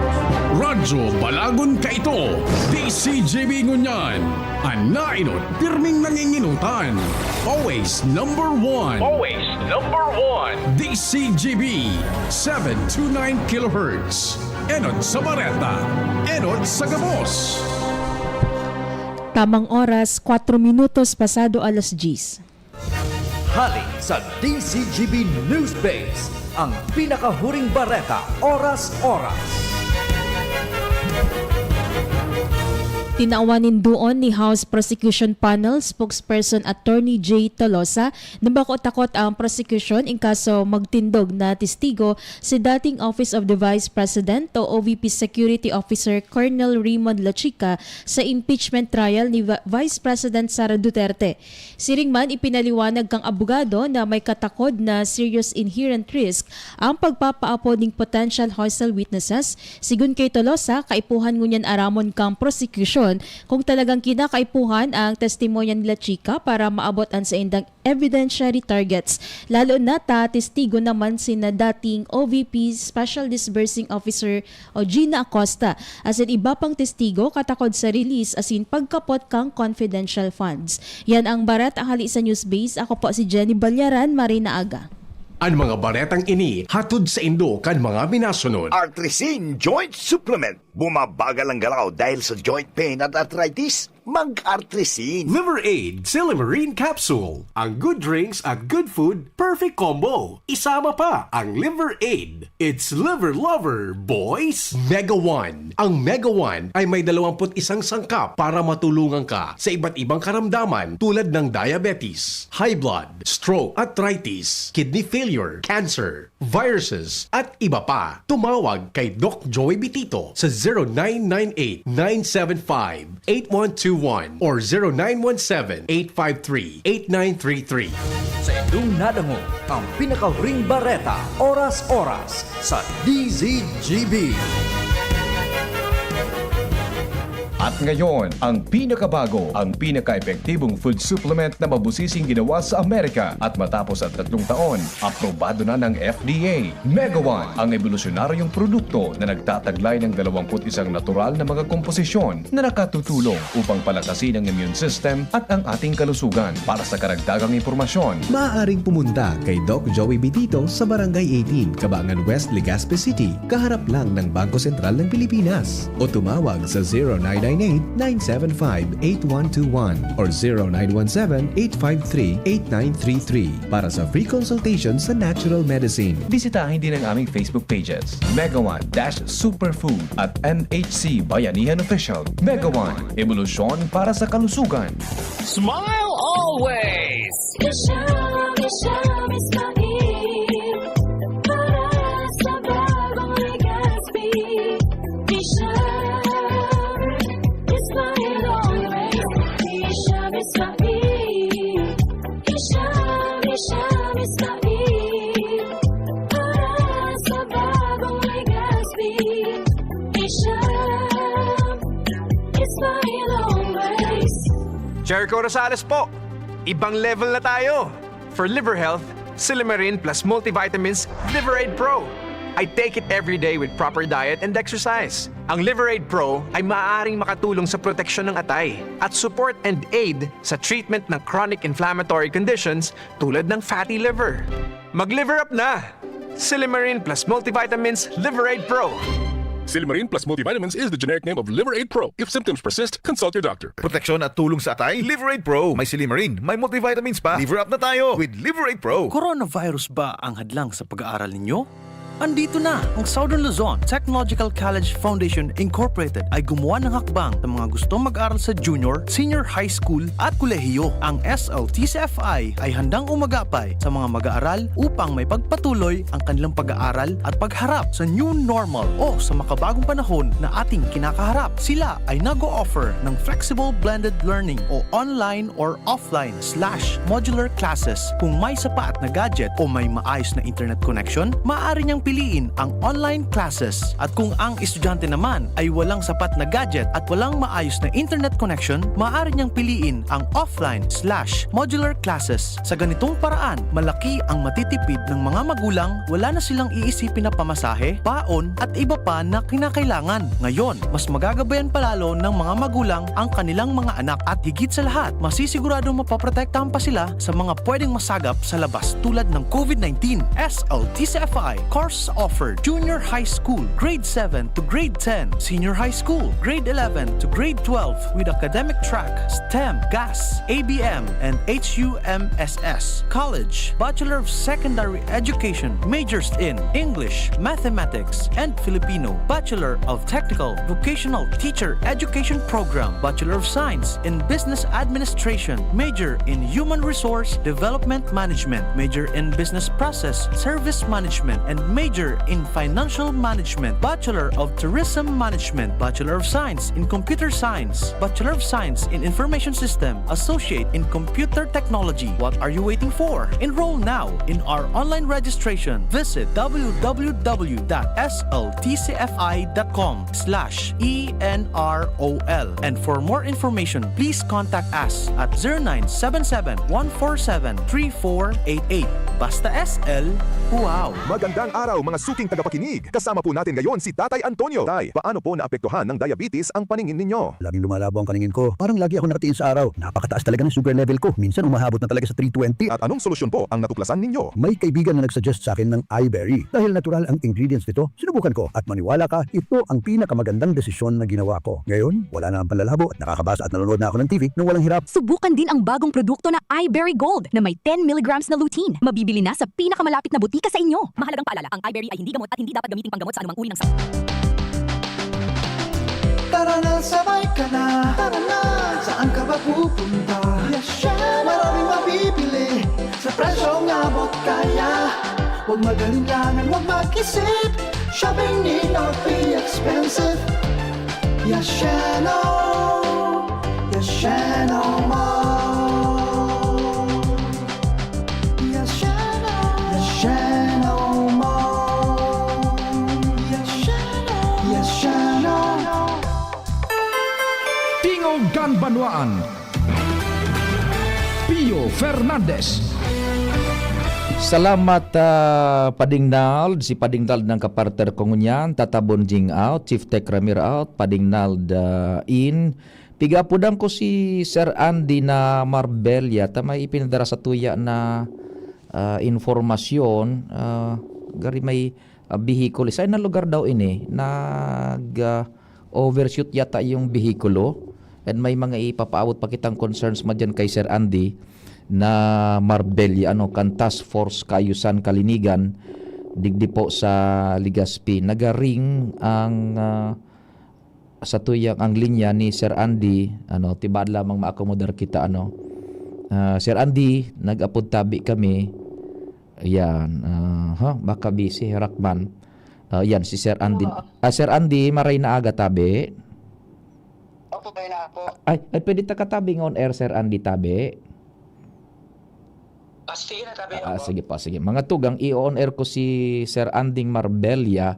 Radyo Balagon ka ito. DCJB Ngunyan. Anainot, pirming nanginginutan. Always number one. Always number one. DCJB 729 kHz. Enod sa Bareta. Enod sa Gabos. Tamang oras, 4 minutos pasado alas 10. Hali sa DCGB News Base, ang pinakahuring bareta oras-oras. Tinaawanin doon ni House Prosecution Panel spokesperson Attorney J. Tolosa na bakot-takot ang prosecution in kaso magtindog na testigo si dating Office of the Vice President o OVP Security Officer Colonel Raymond Lachica sa impeachment trial ni Vice President Sara Duterte. Siringman ipinaliwanag kang abogado na may katakod na serious inherent risk ang pagpapaapo ng potential hostile witnesses. Sigun kay Tolosa, kaipuhan ngunyan aramon kang prosecution kung talagang kinakaipuhan ang testimonya nila Chica para maabot ang sa indang evidentiary targets. Lalo na testigo naman sina dating OVP Special Disbursing Officer o Gina Acosta as in iba pang testigo katakod sa release as in pagkapot kang confidential funds. Yan ang barat ang hali sa Newsbase. Ako po si Jenny Balyaran, Marina Aga. Ang mga baretang ini hatod sa Indo kan mga minasunod. Artresin Joint Supplement. Bumabagal ang galaw dahil sa joint pain at arthritis. mag-artrisin. Liver Aid Silimarine Capsule. Ang good drinks at good food, perfect combo. Isama pa ang Liver Aid. It's liver lover, boys! Mega One. Ang Mega One ay may 21 sangkap para matulungan ka sa iba't ibang karamdaman tulad ng diabetes, high blood, stroke, arthritis, kidney failure, cancer, viruses, at iba pa. Tumawag kay Doc Joey Bitito sa 0998-975-8121 or 0917-853-8933. Sa inyong nadango, ang pinaka-ring bareta, oras-oras sa DZGB. At ngayon, ang pinakabago, ang pinaka-epektibong food supplement na mabusising ginawa sa Amerika at matapos at 3 taon, aprobado na ng FDA. Mega One, ang evolusyonaryong produkto na nagtataglay ng 21 natural na mga komposisyon na nakatutulong upang palakasin ang immune system at ang ating kalusugan. Para sa karagdagang impormasyon, maaaring pumunta kay Doc Joey Bitito sa Barangay 18, Cabangan West, Legazpi City, kaharap lang ng Bangko Sentral ng Pilipinas. O tumawag sa 0998-975-8121 or 0917-853-8933 para sa free consultation sa natural medicine. bisitahin din ang aming Facebook pages, Mega One-Superfood at MHC Bayanihan Official. Mega One, evolusyon para sa kalusugan. Smile always! Jericho Rosales po. Ibang level na tayo. For liver health, Silimarin plus multivitamins Liver Aid Pro. I take it every day with proper diet and exercise. Ang Liver Aid Pro ay maaaring makatulong sa proteksyon ng atay at support and aid sa treatment ng chronic inflammatory conditions tulad ng fatty liver. Mag-liver up na! Silimarin plus multivitamins Liver Aid Pro. Silimarin plus multivitamins is the generic name of Liver Aid Pro. If symptoms persist, consult your doctor. Proteksyon at tulong sa atay, Liver Aid Pro. May Silimarin, may multivitamins pa. Liver up na tayo with Liver Aid Pro. Coronavirus ba ang hadlang sa pag-aaral ninyo? Andito na ang Southern Luzon Technological College Foundation Incorporated ay gumawa ng hakbang sa mga gustong mag-aral sa junior, senior high school at kolehiyo. Ang SLTCFI ay handang umagapay sa mga mag-aaral upang may pagpatuloy ang kanilang pag-aaral at pagharap sa new normal o sa makabagong panahon na ating kinakaharap. Sila ay nag-o-offer ng flexible blended learning o online or offline/modular classes. Kung may sapat na gadget o may maayos na internet connection, maaari niyang piliin ang online classes. At kung ang estudyante naman ay walang sapat na gadget at walang maayos na internet connection, maaari niyang piliin ang offline/modular classes. Sa ganitong paraan, malaki ang matitipid ng mga magulang, wala na silang iisipin na pamasahe, baon at iba pa na kinakailangan. Ngayon, mas magagabayan palalo ng mga magulang ang kanilang mga anak at higit sa lahat, masisiguradong mapaprotektahan pa sila sa mga pwedeng masagap sa labas tulad ng COVID-19. SLTCFI course offered junior high school, grade 7 to grade 10, senior high school, grade 11 to grade 12 with academic track, STEM, GAS, ABM, and HUMSS. College, Bachelor of Secondary Education, majors in English, Mathematics, and Filipino. Bachelor of Technical Vocational Teacher Education Program, Bachelor of Science in Business Administration, major in Human Resource Development Management, major in Business Process Service Management, and major in Financial Management, Bachelor of Tourism Management, Bachelor of Science in Computer Science, Bachelor of Science in Information System, Associate in Computer Technology. What are you waiting for? Enroll now in our online registration. Visit www.sltcfi.com/ENROL. And for more information, please contact us at 0977-147-3488. Basta SL, wow! Magandang araw araw mga suking tagapakinig. Kasama po natin ngayon si Tatay Antonio. Tay, paano po naapektuhan ng diabetes ang paningin ninyo? Laging lumalabo ang paningin ko. Parang lagi ako nakatiin sa araw. Napakataas talaga ng sugar level ko. Minsan umahabot na talaga sa 320. At anong solusyon po ang natuklasan ninyo? May kaibigan na nagsuggest sa akin ng iBerry. Dahil natural ang ingredients nito, sinubukan ko at maniwala ka, ito ang pinakamagandang desisyon na ginawa ko. Ngayon, wala na ang panlalabo at nakakabasa at nanonood na ako ng TV nang walang hirap. Subukan din ang bagong produkto na iBerry Gold na may 10 mg na lutein. Mabibili na sa pinakamalapit na butika sa inyo. Mahalagang paalala, ang iBerry ay hindi gamot at hindi dapat gamiting panggamot sa anumang uri ng sakit. Tara na, sabay ka na. Tara na, saan ka ba pupunta? Maraming mabibili sa presyong abot kaya. Huwag magalinlangan, huwag mag-isip. Shopping need not be expensive. Yashano Mall. Yashano Mall. Yashano. Tingog Ganbanwaan. Pio Fernandez. Salamat Padingnald, si Padingnald ng kapartner ko ngunyan, Tatabon Jing out, Chief Tech Ramir out, Padingnald in. Pigapudang ko si Sir Andy na Marbella, tamay ipinadara sa tuya na informasyon, gari may bihikulo. Sa na lugar daw ini, overshoot yata yung bihikulo, and may mga ipapaabot pa kitang concerns mo dyan kay Sir Andy na Marbella, kan task force Kayusan Kalinigan, digdi po sa Legazpi. Nagaring ang sa tuyang ang linya ni Sir Andy, tibad lamang maakomodar kita, Sir Andy, nag-apod tabi kami. Ayan, baka busy, Rakman. Yan, si Sir Andy. Sir Andy, maray na aga tabi. Opo, bay na po. Ay, pwede ta katabing on air, Sir Andy, tabi. Sige na tabi. Sige pa, sige. Mga tugang, i-on air ko si Sir Anding Marbella,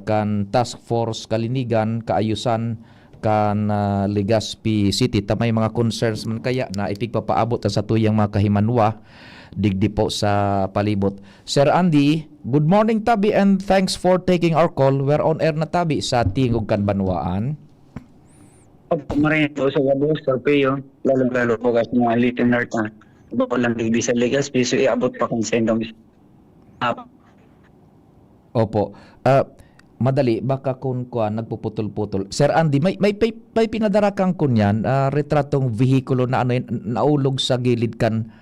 kan Task Force Kalinigan, Kaayusan, kan Legazpi City. Tamay mga concerns man kaya na ipigpapaabot sa tuyang mga kahimanwa, digdi po sa palibot. Sir Andy, good morning tabi and thanks for taking our call. We're on air na tabi sa Tingog Kanbanwaan. Maraming po sa Wabo, Sir Pio. Lalo po kasi mga listener na bukod lang digdi sa Legazpi, so iabot pa kung sendong Opo. Madali, baka kung nagpuputol-putol. Sir Andy, may pinadara kang kunyan, retratong vehikulo na naulog sa gilid kan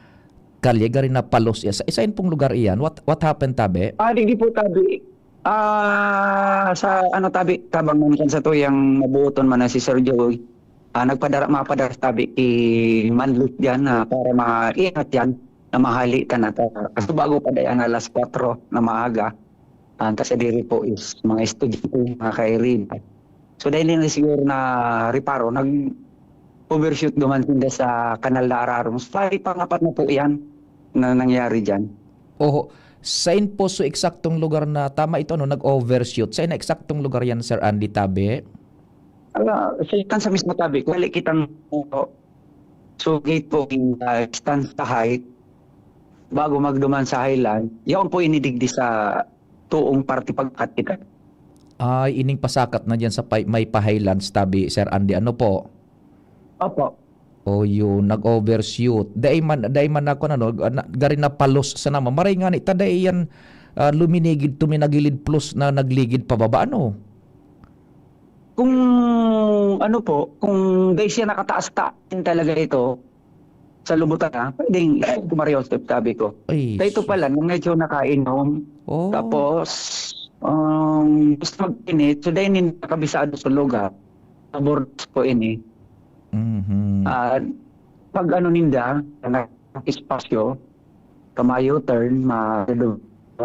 kalye, gari na palos. Isain pong lugar iyan. What happened, tabi? Digdi po tabi. Sa tabi, tabang naman sa to yung mabuoton man na si Sir Joey. Mapadara tabi i-manlit dyan para maingat yan na mahalitan at kasi bago pa dayan alas 4 na maaga. Kasi diri po is mga estudyante, mga kairin. So dahil na siguro na reparo, nag-overshoot duman sila sa kanal na Ararum. Pari pangapat na po yan na nangyari dyan. Oo. Sain po so eksaktong lugar na tama ito, nag-overshoot? Sain na eksaktong lugar yan, Sir Andy, tabi? Sa mismo tabi, wali kitang so gate po stand sa height bago magduman sa Highland, yun po inidigdi sa tuong party pagkatikan. Ay, ining pasakat na dyan sa may pa-Highlands tabi, Sir Andy, ano po? Opo. O yun, nag-overshoot. Day man ako gari na palos sa nama. Maray nga ni, taday yan luminigid, tuminagilid plus na nagligid pababa, ano? Kung kung dahil siya nakataas-taan talaga ito sa lubutan pwedeng kumaryo step sabi ko. Dahil ito pala, nung medyo nakainom, tapos gusto mag-init, so dahil nakabisado sa lugar, sa boards ko ini. Pag ninda, espasyo, kamayo turn,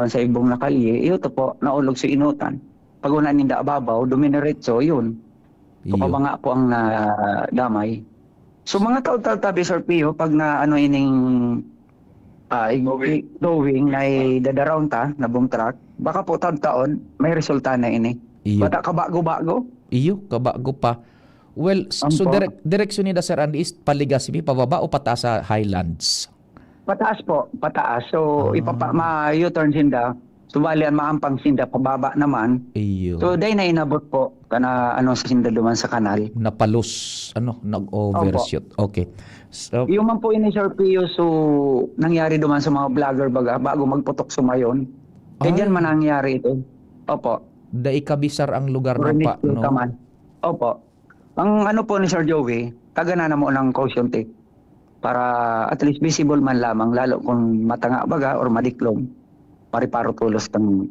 sa ibong nakalye, ito po, naulog sa inutan. Pag una ninda ababaw, dumineretso, yun. Kapabanga po ang damay. So mga tabi, Sir Pio, pag na ining drawing na dadaround ta, na boom truck, baka po taon may resulta na ini. Bata kabago-bago? Iyo, kabago pa. Well, so direksyon nila, Sir Andy, is Legazpi, pababa o pataas sa Highlands? Pataas po, pataas. So, ma-U-turn sinda Subali ang maampang sinda pababa naman. Iyo. So day na inabot po kana sa sinda duman sa kanal. Napalus, nag-overshoot. Okay. So, Yung man po ini Sir Pio, so nangyari duman sa mga vlogger baga bago magputok sumayon. Diyan man nangyari ito. Opo. Dai kabisar ang lugar ng Rinis pa, yung no? kaman. Opo. Ang po ni Sir Joey, tagana na mo ng caution tape para at least visible man lamang lalo kung matanga baga or madiklom. Pari-paro tulos ng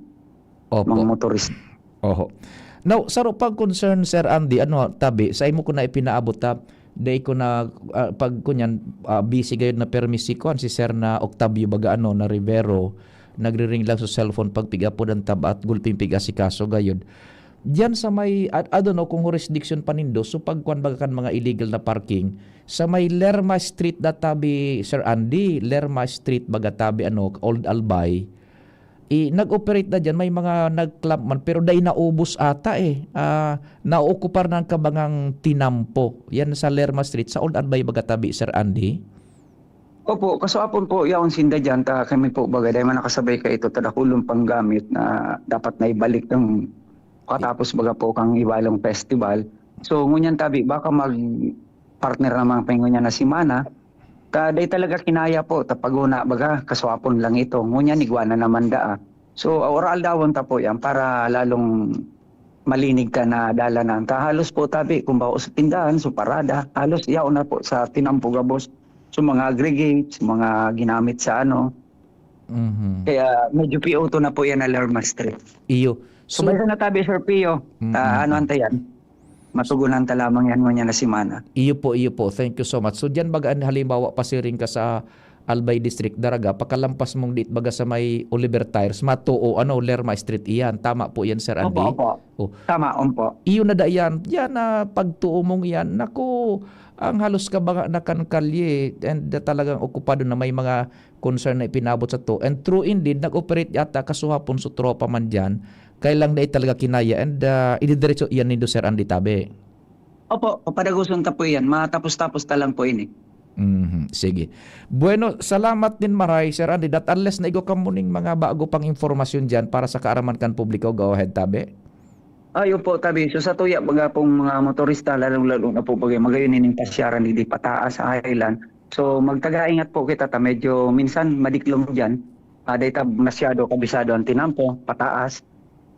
mga motorista. Oho. Now, sa pag concern Sir Andy, tabi, sa imo ko na ipinaabot day ko na pag kunyan busy gayud na permisi ko si Sir na Octavio baga na Rivero nagre-ring lang sa cellphone pag piga po ng taba at gulping piga si kaso gayud. Diyan sa may I don't know kung jurisdiction panindo so pagkuan baga kan mga illegal na parking sa may Lerma Street tabi Sir Andy, Lerma Street baga tabi Old Albay. Nag-operate na dyan, may mga nag-club man, pero dahil naubos ata naokupar ng kabangang tinampo. Yan sa Lerma Street, sa Old Albay Bagatabi, Sir Andy? Opo, kasapon po, yaon sinda dyan, kami po bagay, dahil man nakasabay ka ito, tadakulong panggamit na dapat na ibalik ng katapos baga po kang ibalong festival. So, ngunyan tabi, baka mag-partner naman pengunya na si Mana, day talaga kinaya po, tapaguna baga, kaswapon lang ito. Ngunyan, iguana naman daa. So, oral dawon ta po yan para lalong malinig ka na dala na. Halos po tabi, kung bao sa tindahan, so parada, halos yaon na po sa tinampo gabos. So, mga aggregates, mga ginamit sa Kaya medyo PO to na po yan na Lerma Street. Iyo. So, basta na tabi, Sir Pio, anta yan? Matugunan ta lamang yan mo niya na si Mana. Iyo po. Thank you so much. So diyan baga halimbawa pasiring ka sa Albay District Daraga, pakalampas mong dit baga sa may Oliver Tires, matuo Lerma Street iyan. Tama po yan Sir Andy. Opo. Tama po. Iyo na da yan. Yan na pagtuo mong yan. Naku, ang halos ka baga na kalye and talagang okupado na may mga concern na ipinabot sa to. And true indeed, nag-operate yata kasuhapon sa tropa man dyan. Kailang na talaga kinaya and ididiretso yan nindo Sir Andy tabi. Opo, papadaguson ta po yan. Matapos-tapos ta lang po ini. Sige. Bueno, salamat din maray Sir Andy. That unless na igo ka muning mga bago pang informasyon dyan para sa kaaraman kan publiko, go ahead tabi. Ayun po tabi. So sa tuya baga pong mga motorista lalong-lalo na po bagay magayon ining pasyaran hindi pataas sa island. So magtaga-ingat po kita ta medyo minsan madiklom dyan. Dahil masyado kabisado ang tinampo, pataas.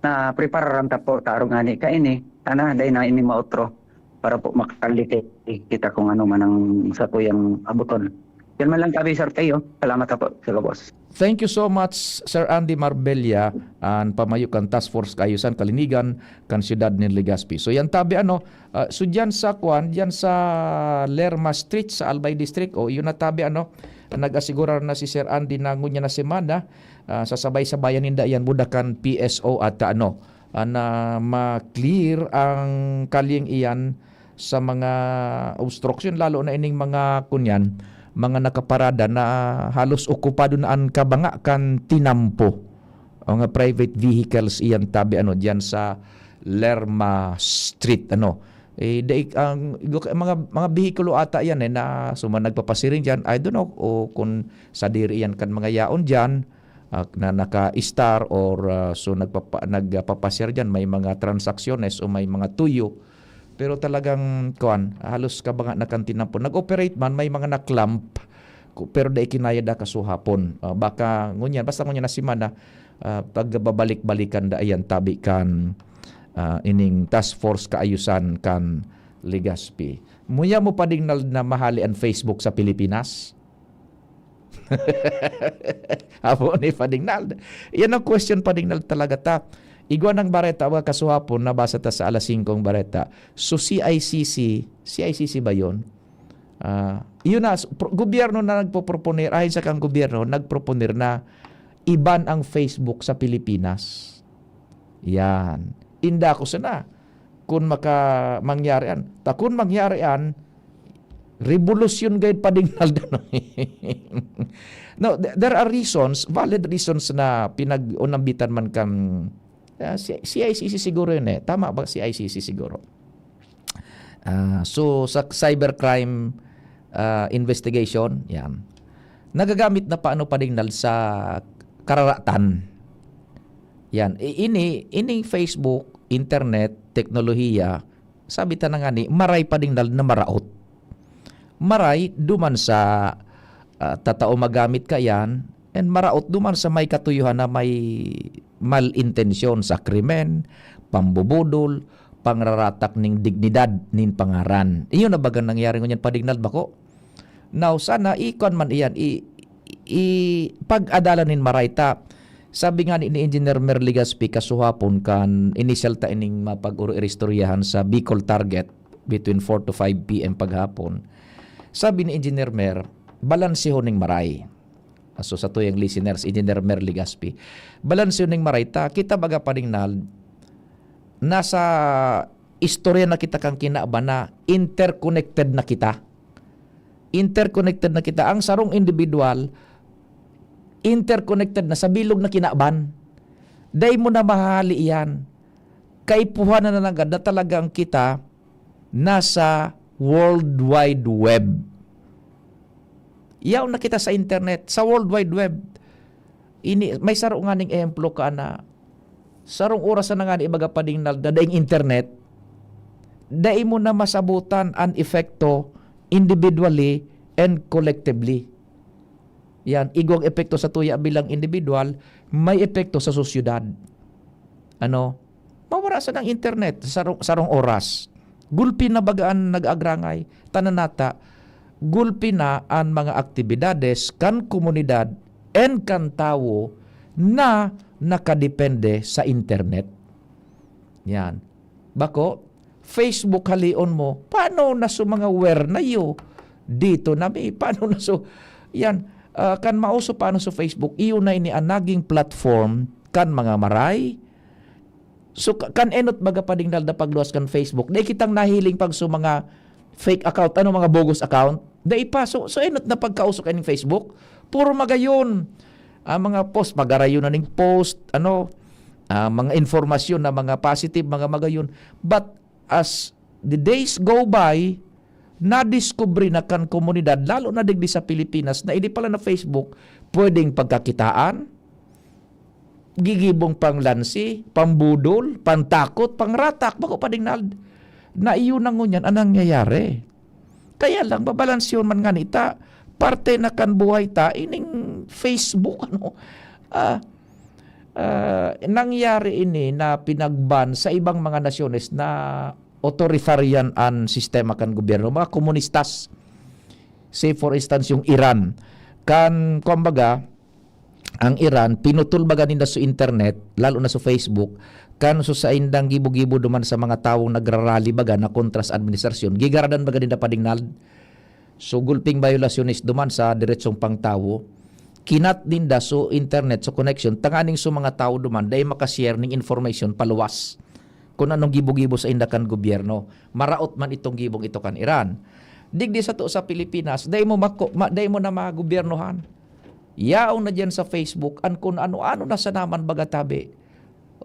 Na prepararan ta po tarong ani ka ini dahil na ini mautro para po makalite kita kung ano man ang sa tuyang abuton. Yan man lang tabi Sir Teo. Salamat po sa boss. Thank you so much Sir Andy Marbella and pamayo kan Task Force Kaayusan Kalinigan kan siyudad ni Legazpi. So yan tabi so diyan sa Lerma Street sa Albay District yun na tabi nag-asigurar na si Sir Andy na ngunya na semana sa sabay-sabayan ninda yan budakan PSO at na ma-clear ang kalyeng iyan sa mga obstruction lalo na ining mga kunyan mga nakaparada na halos okupado na ang kabanga kan tinampo ang private vehicles iyan tabi diyan sa Lerma Street ang mga bihikulo ata yan na nagpapasiring diyan I don't know o kung sa diri yan kan mga yaon diyan na naka-star or nagpapasir diyan may mga transacciones o may mga tuyo pero talagang halos kabanga na kantina po nag-operate man may mga na-clamp pero dai kinaya da kasuhapon baka ngunyan basta ngunyan na si Mana pagbabalik-balikan da ayan tabi kan ining Task Force Kaayusan kan Legazpi. Muya mo pa ding na mahali ang Facebook sa Pilipinas? Apo ni Padingnal. Yan ang question Padingnal talaga ta. Igwa ng bareta wa kasuhapon nabasa ta sa alas 5 bareta. So CICC ba 'yon? Yun na gobyerno na nagpo-proponer ayon sa kang gobyerno nagproponer na iban ang Facebook sa Pilipinas. Yan. Inda ko sana kung mangyarian. Kung mangyarian revolusyon gayud Padingnal. No, there are reasons, valid reasons na pinag-unambitan man kan CICC siguro yun Tama ba CICC siguro? So sa cybercrime investigation, yan. Nagagamit na paano Padingnal sa kararatan. Yan, ini Facebook, internet, teknolohiya, sabi ta na nga ni, maray pa ding na maraot. Maray, duman sa tatao magamit ka yan, and maraot duman sa may katuyuhan na may malintensyon sa krimen, pambubudol, pangraratak ning dignidad nin pangaran. Iyon na bagang nangyari ngunyan padignal bako. Now, sana ikon man iyan, pag-adalan nin maray ta. Sabi nga ni Engineer Mer Ligaspi kasuhapon kan initial ta ining mapag-istoryahan sa Bicol Target between 4 to 5 p.m. paghapon. Sabi ni Engineer Mer, balanseho ning maray. So sa tuyang listeners, Engineer Mer Ligaspi, balanseho ning maray ta, kita baga paningnal, nasa istorya na kita kang kinaba na interconnected na kita. Interconnected na kita. Ang sarong individual, interconnected na sa bilog na kinaban. Day mo na mahali iyan. Kaipuhan na agad na talagang kita nasa World Wide Web. Iyaw na kita sa internet, sa World Wide Web. May sarong nga ning ehemplo ka na sarong oras na nga ni ibaga pading nagdadaing internet, day mo na masabutan ang epekto individually and collectively. Yan, igong epekto sa tuya bilang individual, may epekto sa sosyudad. Ano? Mawara sa ng internet, sarong oras. Gulpi na bagaan nag-agrangay, tananata, gulpi na ang mga aktibidades kan komunidad and kan tao na nakadepende sa internet. Yan. Bako, Facebook halion mo, paano na so mga aware na yo? Dito na may, paano na so, yan, kan mauso paano sa Facebook, iyo na ini ang naging platform kan mga maray. So kan enot baga pading dalda pagluwas kan Facebook. Dahil kitang nahiling pag so mga fake account, ano mga bogus account. Dahil pa, so enot na pagkausok kaning Facebook, puro magayon. Mga post, magarayon na ning post, mga informasyon na mga positive, mga magayon. But as the days go by, nadiskubre na kan komunidad, lalo na digdi sa Pilipinas, na hindi pala na Facebook, pwedeng pagkakitaan, gigibong panglansi, pambudol, pantakot, pangratak, bako pa ding na iyon na ngunyan, anong nangyayari? Kaya lang, babalansyon man nga nita, parte na kan buhay ta, ining Facebook, nangyari ini na pinagban sa ibang mga nasyones na authoritarian ang sistema kan gobyerno, mga komunistas. Say for instance yung Iran. Kumbaga, ang Iran, pinutol baga nila sa internet, lalo na sa Facebook, so sa indang gibo-gibo duman sa mga taong nagrarally baga na kontra sa administrasyon, gigaradan baga nila padingnal. So gulping violationist duman sa diretsong pangtawo, kinat din da so internet, so connection, tanganing so mga tao duman, dahil makashare ng information paluwas kung anong gibo-gibo sa indakan gobyerno. Maraot man itong gibong ito kan Iran. Digdi sa to sa Pilipinas, dahil mo na magobyernohan. Yaong na dyan sa Facebook, kung ano-ano na sa naman bagatabi.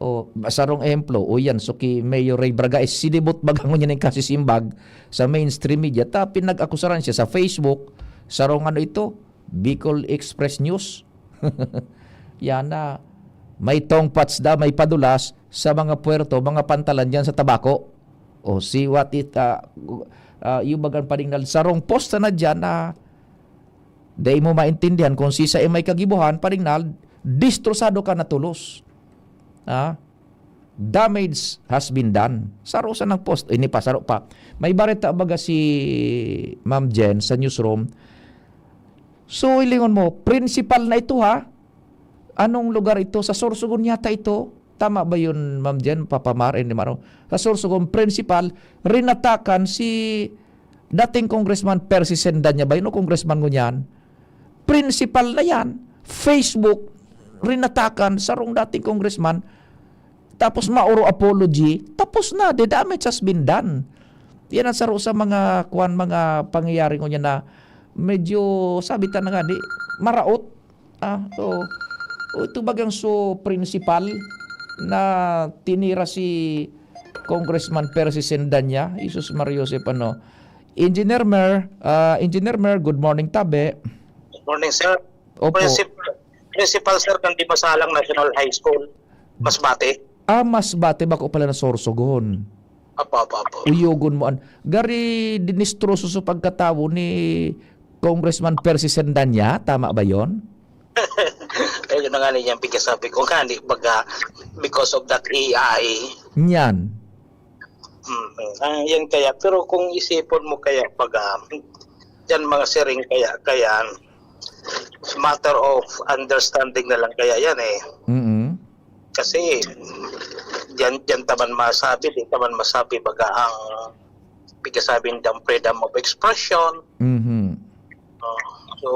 O, sarong ehemplo, o yan, so ki Mayor Ray Braga, sinibot bagangon niya ng kasisimbag sa mainstream media, pinag-akusaran siya sa Facebook, sarong ito, Bicol Express News. Yan na, may tongpats da, may padulas sa mga puerto, mga pantalan dyan sa tabako. O see what it, yung bagan pa rin sarong post na dyan na dahil mo maintindihan kung sisa may kagibuhan, pa rin distrosado ka na tulos. Damage has been done. Saro sa ng post. Ini pa, saro pa. May bareta baga si Ma'am Jen sa newsroom. So, ilingon mo, principal na ito ha? Anong lugar ito? Sa Sorsogon yata ito? Tama ba yun, Ma'am Jen? Papamar, hindi maro. Sa Sorsogon, principal, rinatakan si dating Congressman Percy Sendanya ba yun o Congressman ngunyan? Principal na yan. Facebook, rinatakan, sarong dating Congressman, tapos mauro apology, tapos na, the damage has been done. Yan ang saro sa mga mga pangyayari ngunyan na medyo, sabi ta na nga, maraot. So, ito bagang so principal na tinira si Congressman Percy Sendanya, Isus Mario Joseph, Engineer Mer, good morning, tabi. Good morning, sir. Opo. Principal, sir, kan di Masalang National High School. Masbate. Masbate bako pala na Sorsogon. Apo. Uyogon mo an. Gari dinistroso sa pagkatawo ni Congressman Percy Sendanya, tama ba 'yon? Ayun na nga niyang pagkasabi ko nga, baga, because of that AI. Nyan. Yan kaya, pero kung isipon mo kaya, baga, yan mga siring kaya, matter of understanding na lang kaya yan eh. Kasi, yan taman masabi, di taman masabi, baga, ang pagkasabi ng freedom of expression. So,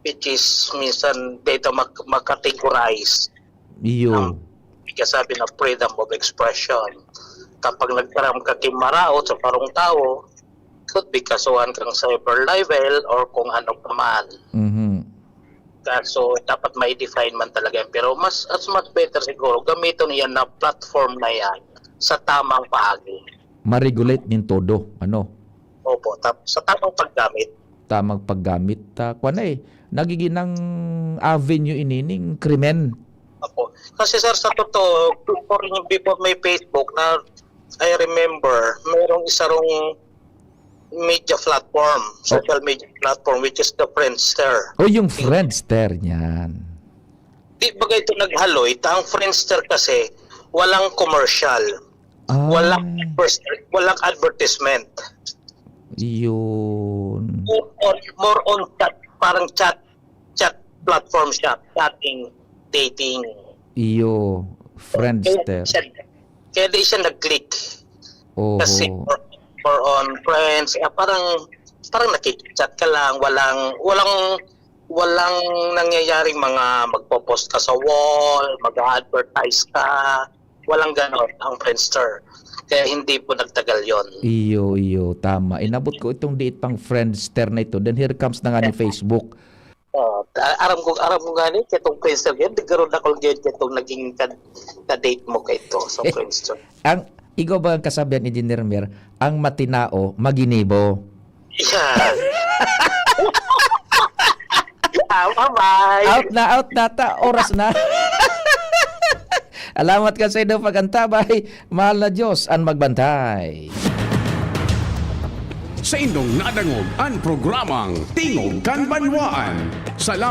which is minsan dito makategorize iyo kasabi na freedom of expression. Kapag nagkaram ka kimaraot sa parong tao, could be kasuhan kang cyber libel or kung ano pa man. So dapat may define man talaga yan. Pero mas better siguro gamitin yan na platform na yan sa tamang paagi. Ma-regulate nin todo, ano? Opo, sa tamang paggamit. Tamang paggamit. Kuwan nagiginang avenue inining krimen. Opo. Kasi sir, sa totoo, before may Facebook na I remember, mayroong isa rong media platform, social media platform, which is the Friendster. Yung Friendster niyan. Di ba ito naghaloy? Ang Friendster kasi, walang commercial. Walang advertisement. Yun. More on chat, parang chat platform siya, chatting, dating. Iyo, Friendster. Kaya di siya nag-click. Kasi more on friends, parang nakikichat ka lang, walang nangyayaring mga magpo-post ka sa wall, mag-advertise ka, walang ganon ang Friendster. Kaya hindi po nagtagal yon. Iyo, tama. Inabot ko itong diit pang Friendster na ito. Then here comes na nga ni Facebook. Aram ko gani kitong Friendster yan, di garon na kung kitong naging ka-date mo ka ito sa Friendster. Ang igo ba ang kasabihan ni Engineer Mer, ang matinao maginibo. Yeah. Bye. Out na oras na. Alamat ka sa inyo pagantabay. Mahal na Diyos ang magbantay. Sa inyong nadangog ang programang Tingog Kanbanwaan. Salamat.